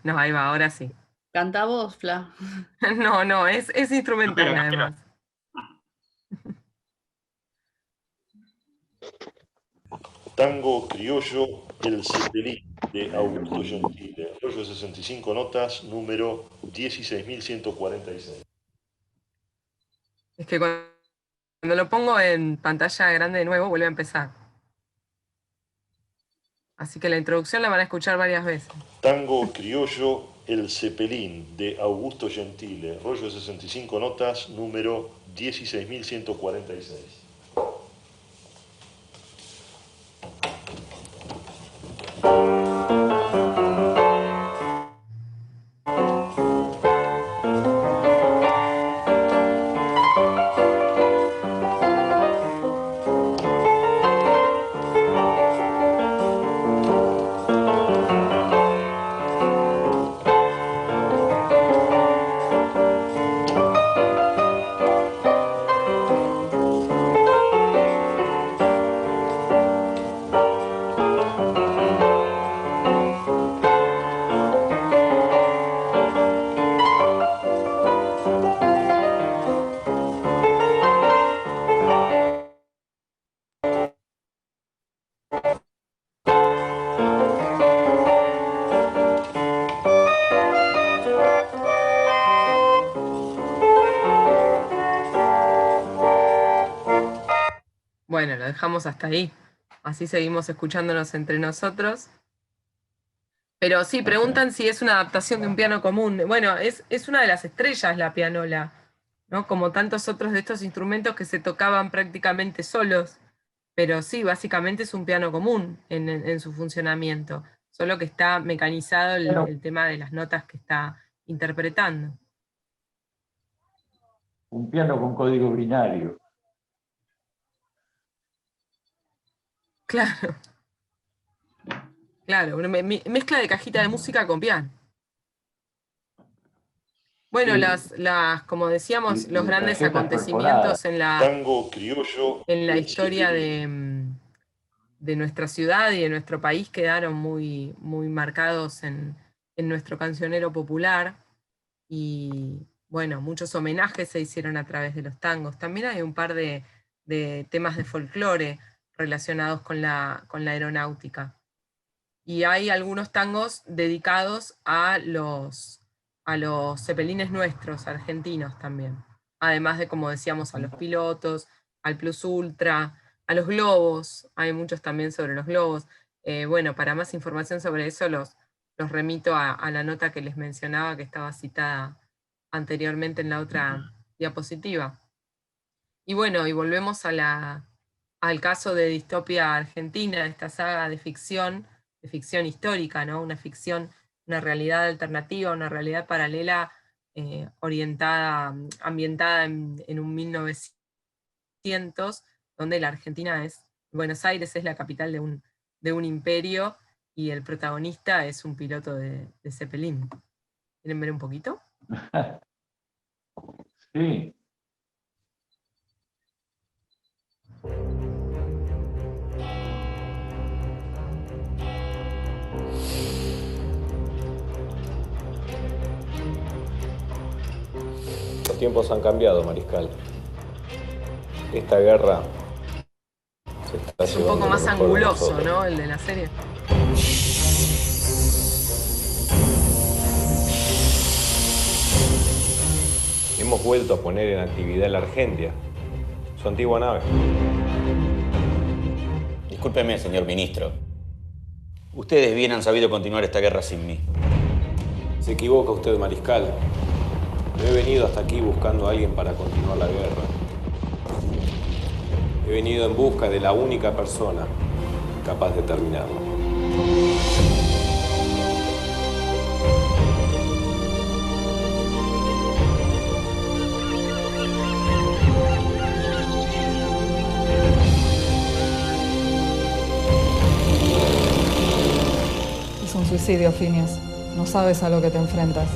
No, ahí va, ahora sí. Canta vos, Fla. No, es instrumental además. Tango criollo, El Cepelín, de Augusto Gentile. Rollo de 65 notas, número 16.146. Es que cuando lo pongo en pantalla grande de nuevo, vuelve a empezar. Así que la introducción la van a escuchar varias veces. Tango criollo El Cepelín de Augusto Gentile, rollo de 65 notas, número 16.146. Bueno, lo dejamos hasta ahí. Así seguimos escuchándonos entre nosotros. Pero sí, preguntan si es una adaptación de un piano común. Bueno, es una de las estrellas la pianola, ¿no? Como tantos otros de estos instrumentos que se tocaban prácticamente solos. Pero sí, básicamente es un piano común en su funcionamiento, solo que está mecanizado el tema de las notas que está interpretando. Un piano con código binario. Claro. Claro, una mezcla de cajita de música con piano. Bueno, Sí. como decíamos, los grandes tarjetas acontecimientos Tango criollo en la El historia Cepelín. de nuestra ciudad y de nuestro país quedaron muy, muy marcados en nuestro cancionero popular. Y bueno, muchos homenajes se hicieron a través de los tangos. También hay un par de temas de folclore relacionados con la aeronáutica. Y hay algunos tangos dedicados a los cepelines nuestros, argentinos también. Además de, como decíamos, a los pilotos, al Plus Ultra, a los globos, hay muchos también sobre los globos. Bueno, para más información sobre eso los remito a la nota que les mencionaba, que estaba citada anteriormente en la otra diapositiva. Y bueno, y volvemos al caso de Distopia Argentina, esta saga de ficción histórica, ¿no? Una ficción, una realidad alternativa, una realidad paralela, orientada, ambientada en un 1900, donde la Argentina Buenos Aires es la capital de un imperio, y el protagonista es un piloto de Zeppelin. ¿Quieren ver un poquito? Sí. Los tiempos han cambiado, Mariscal. Esta guerra se está es un poco más anguloso, ¿no? El de la serie. Hemos vuelto a poner en actividad la Argentia, su antigua nave. Discúlpeme, señor ministro. Ustedes bien han sabido continuar esta guerra sin mí. Se equivoca usted, Mariscal. No he venido hasta aquí buscando a alguien para continuar la guerra. He venido en busca de la única persona capaz de terminarla. Es un suicidio, Phineas. No sabes a lo que te enfrentas.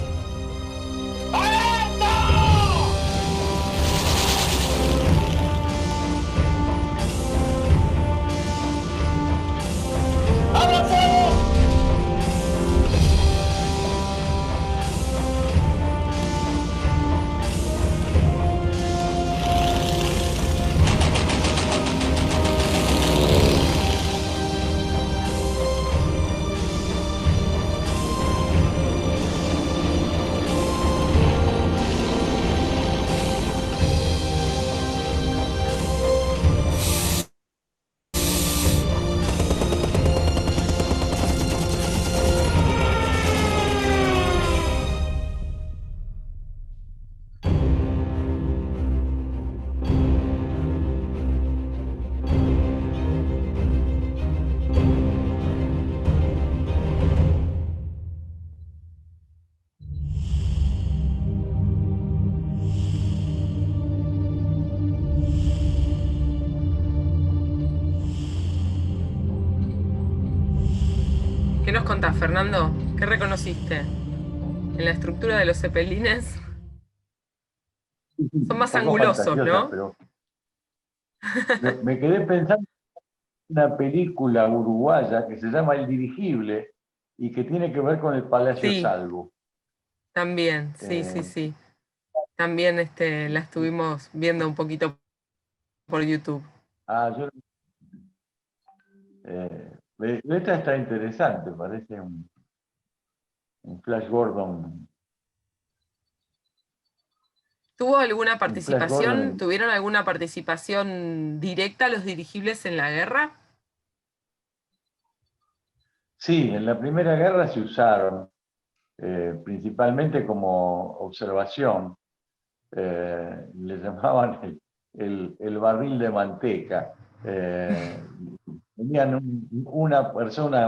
¿Qué nos contás, Fernando? ¿Qué reconociste? ¿En la estructura de los cepelines? Son más Un poco angulosos, fantasiosa, ¿no? pero me quedé pensando en una película uruguaya que se llama El Dirigible y que tiene que ver con el Palacio Sí, Salvo. también, sí. También la estuvimos viendo un poquito por YouTube. Esta está interesante, parece un Flash Gordon. ¿Tuvo alguna Un Flash Gordon ¿Tuvieron alguna participación directa los dirigibles en la guerra? Sí, en la Primera Guerra se usaron, principalmente como observación. Le llamaban el barril de manteca. Tenían una persona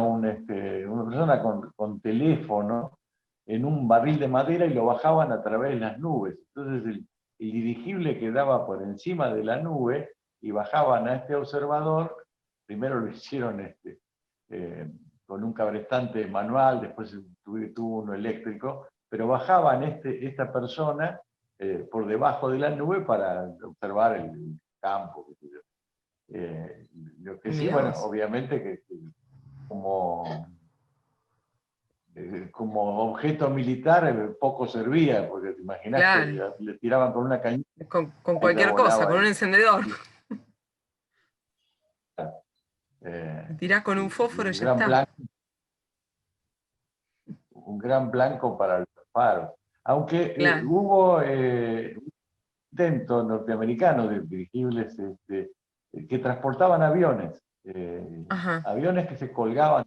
con teléfono en un barril de madera y lo bajaban a través de las nubes. Entonces el dirigible quedaba por encima de la nube y bajaban a este observador. Primero lo hicieron con un cabrestante manual, después tuvo uno eléctrico, pero bajaban esta persona por debajo de la nube para observar el campo. Lo que sí, bueno, obviamente que como objeto militar poco servía, porque te imaginas Claro. que le tiraban con una cañita. Con cualquier cosa, con un encendedor. Tirás con un fósforo y ya está. Un gran blanco para los faros. Aunque hubo intento norteamericano de dirigibles que transportaban aviones, aviones que se colgaban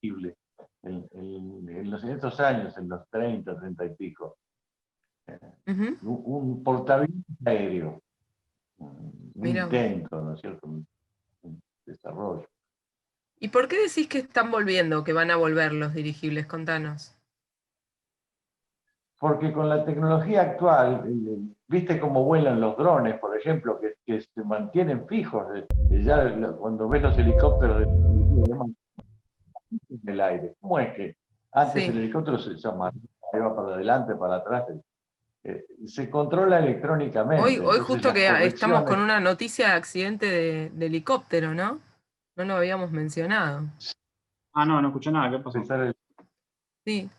dirigibles en estos años, en los 30 y pico. Un portaaviones aéreo, un intento, ¿no es cierto? Un desarrollo. ¿Y por qué decís que están volviendo, que van a volver los dirigibles? Contanos. Porque con la tecnología actual, viste cómo vuelan los drones, por ejemplo, que se mantienen fijos. Ya cuando ves los helicópteros en el aire, ¿cómo es que antes el helicóptero se iba para adelante, para atrás? Se controla electrónicamente. Hoy justo que estamos con una noticia de accidente de helicóptero, ¿no? No lo habíamos mencionado. No escuché nada, ¿qué pasó? Sí.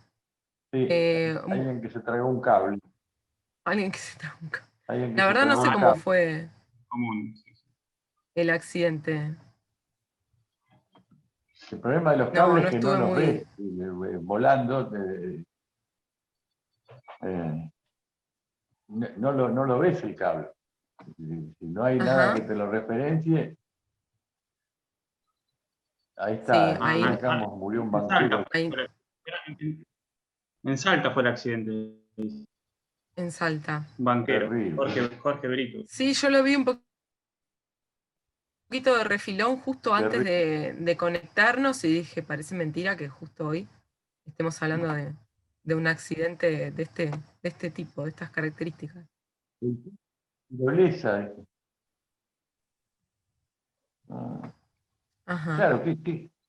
Alguien que se tragó un cable. Alguien que se tragó un cable. La verdad no sé cómo fue el accidente. El problema de los cables es que no los ves volando. No lo ves el cable. Si no hay nada que te lo referencie, ahí está. Sí, ahí murió un banquero. En Salta fue el accidente. En Salta. Banquero, Jorge Brito. Sí, yo lo vi un poquito de refilón justo antes de conectarnos y dije, parece mentira que justo hoy estemos hablando de un accidente de este tipo, de estas características. Tirolesa. Claro,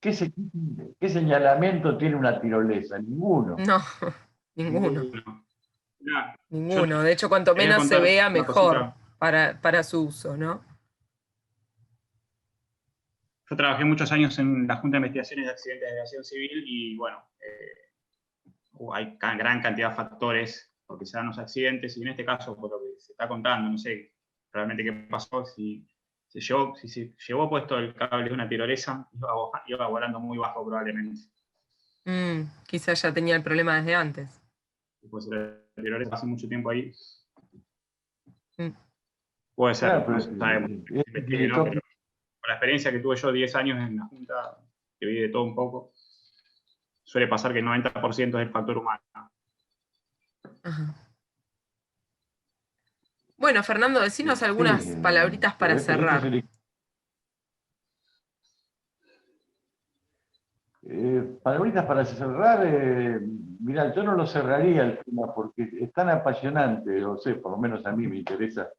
¿qué señalamiento tiene una tirolesa? Ninguno. No, ninguno. Ninguno. De hecho, cuanto menos se vea, mejor para su uso, ¿no? Yo trabajé muchos años en la Junta de Investigaciones de Accidentes de Aviación Civil y, bueno, hay gran cantidad de factores porque se dan los accidentes y en este caso, por lo que se está contando, no sé realmente qué pasó, si se llevó puesto el cable de una tirolesa, iba volando muy bajo probablemente. Quizás ya tenía el problema desde antes. Pues la tirolesa hace mucho tiempo ahí. Puede ser, claro, no sabemos. Pero con la experiencia que tuve yo 10 años en la Junta, que vi de todo un poco, suele pasar que el 90% es el factor humano. Ajá. Bueno, Fernando, decinos algunas palabritas para cerrar. Palabritas para cerrar, mirá, yo no lo cerraría el tema porque es tan apasionante, no sé, por lo menos a mí me interesa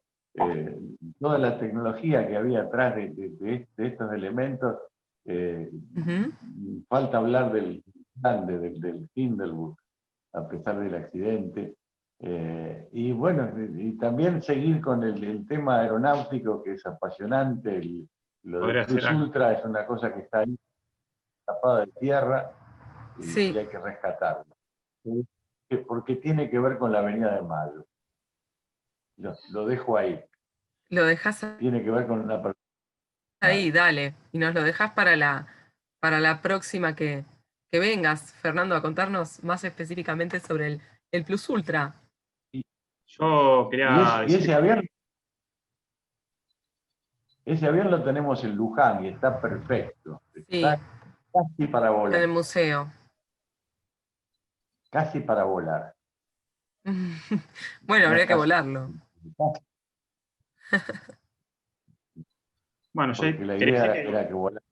toda la tecnología que había atrás de estos elementos. Falta hablar del grande del Hindenburg, a pesar del accidente. Y bueno, y también seguir con el tema aeronáutico, que es apasionante. Lo de Plus Ultra es una cosa que está ahí, tapada de tierra, y hay que rescatarlo. Porque tiene que ver con la Avenida de Mayo. Lo dejo ahí. Lo dejas Tiene que ver con una persona. Ahí, dale. Y nos lo dejas para la próxima que vengas, Fernando, a contarnos más específicamente sobre el Plus Ultra. Yo quería decir... Ese avión lo tenemos en Luján y está perfecto. Está casi para volar. En el museo. Casi para volar. Bueno, habría que volarlo. Bueno, la idea era que volara.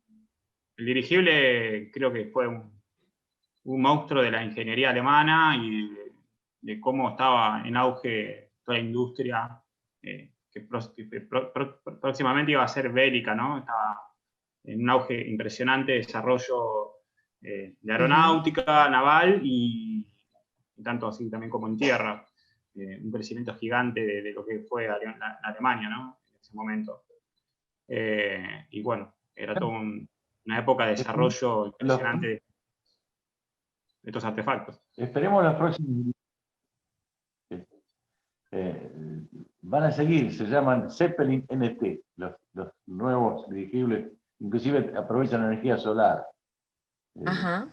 El dirigible creo que fue un monstruo de la ingeniería alemana y de cómo estaba en auge toda la industria que próximamente iba a ser bélica, ¿no? Estaba en un auge impresionante, desarrollo de aeronáutica, naval y tanto así también como en tierra. Un crecimiento gigante de lo que fue la Alemania, ¿no? En ese momento. Y bueno, era toda una época de desarrollo impresionante de estos artefactos. Esperemos los próximos. Van a seguir, se llaman Zeppelin NT, los nuevos dirigibles, inclusive aprovechan energía solar.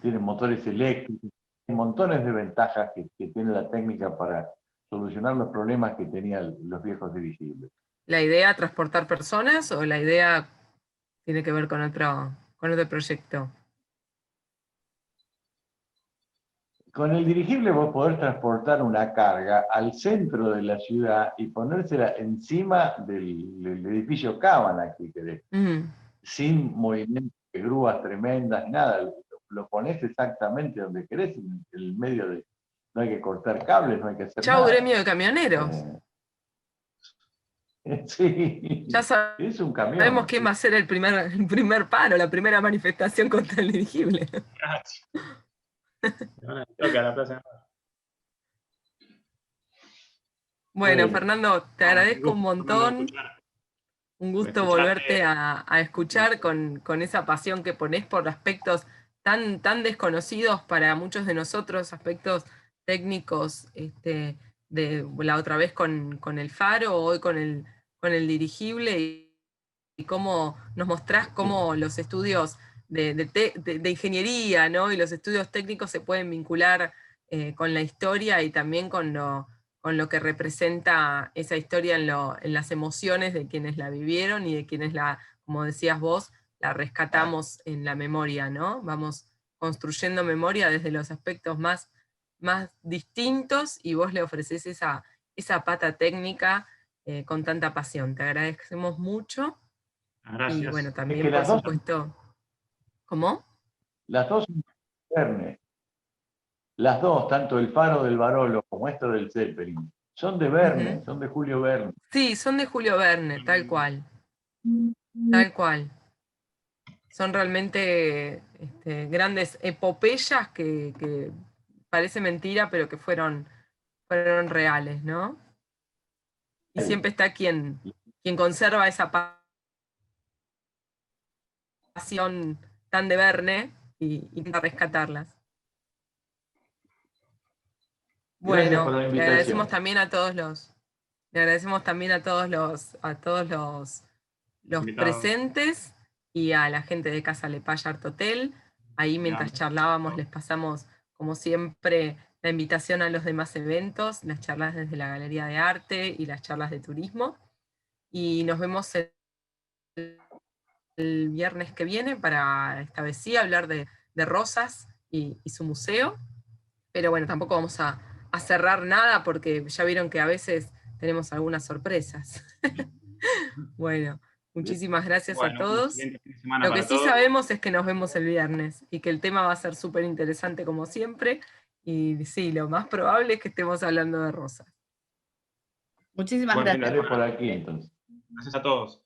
Tienen motores eléctricos, montones de ventajas que tiene la técnica para solucionar los problemas que tenían los viejos dirigibles. ¿La idea transportar personas o la idea tiene que ver con otro proyecto? Con el dirigible vos podés transportar una carga al centro de la ciudad y ponérsela encima del edificio Cábana, que querés. Sin movimiento de grúas tremendas, nada. Lo ponés exactamente donde querés, en el medio de... No hay que cortar cables, no hay que hacer nada. Chau, gremio de camioneros. Sí, ya es un camión. Sabemos quién va a ser el primer paro, la primera manifestación contra el dirigible. Bueno, Fernando, te agradezco un montón. Un gusto volverte a escuchar con esa pasión que ponés por aspectos tan desconocidos para muchos de nosotros, aspectos técnicos, de la otra vez con el faro, hoy con el dirigible, y cómo nos mostrás cómo los estudios de ingeniería, ¿no? Y los estudios técnicos se pueden vincular con la historia y también con lo que representa esa historia en las emociones de quienes la vivieron y de quienes como decías vos, la rescatamos en la memoria, ¿no? Vamos construyendo memoria desde los aspectos más distintos y vos le ofrecés esa pata técnica con tanta pasión. Te agradecemos mucho. Gracias. Y bueno, también por supuesto... ¿Cómo? Las dos son de Verne. Las dos, tanto el faro del Barolo como esto del Zeppelin, son de Verne, son de Julio Verne. Sí, son de Julio Verne, tal cual. Tal cual. Son realmente grandes epopeyas que parece mentira, pero que fueron reales, ¿no? Y siempre está quien conserva esa pasión tan de Verne y intenta rescatarlas. Bueno, le agradecemos también a todos los presentes y a la gente de Casa Lepage Art Hotel. Ahí mientras charlábamos les pasamos, como siempre, la invitación a los demás eventos, las charlas desde la Galería de Arte y las charlas de turismo. Y nos vemos el viernes que viene para, esta vez sí, hablar de Rosas y su museo. Pero bueno, tampoco vamos a cerrar nada porque ya vieron que a veces tenemos algunas sorpresas. Bueno, muchísimas gracias a todos. Lo que sí sabemos es que nos vemos el viernes y que el tema va a ser súper interesante como siempre. Y sí, lo más probable es que estemos hablando de Rosas. Muchísimas gracias. Estaré por aquí entonces. Gracias a todos.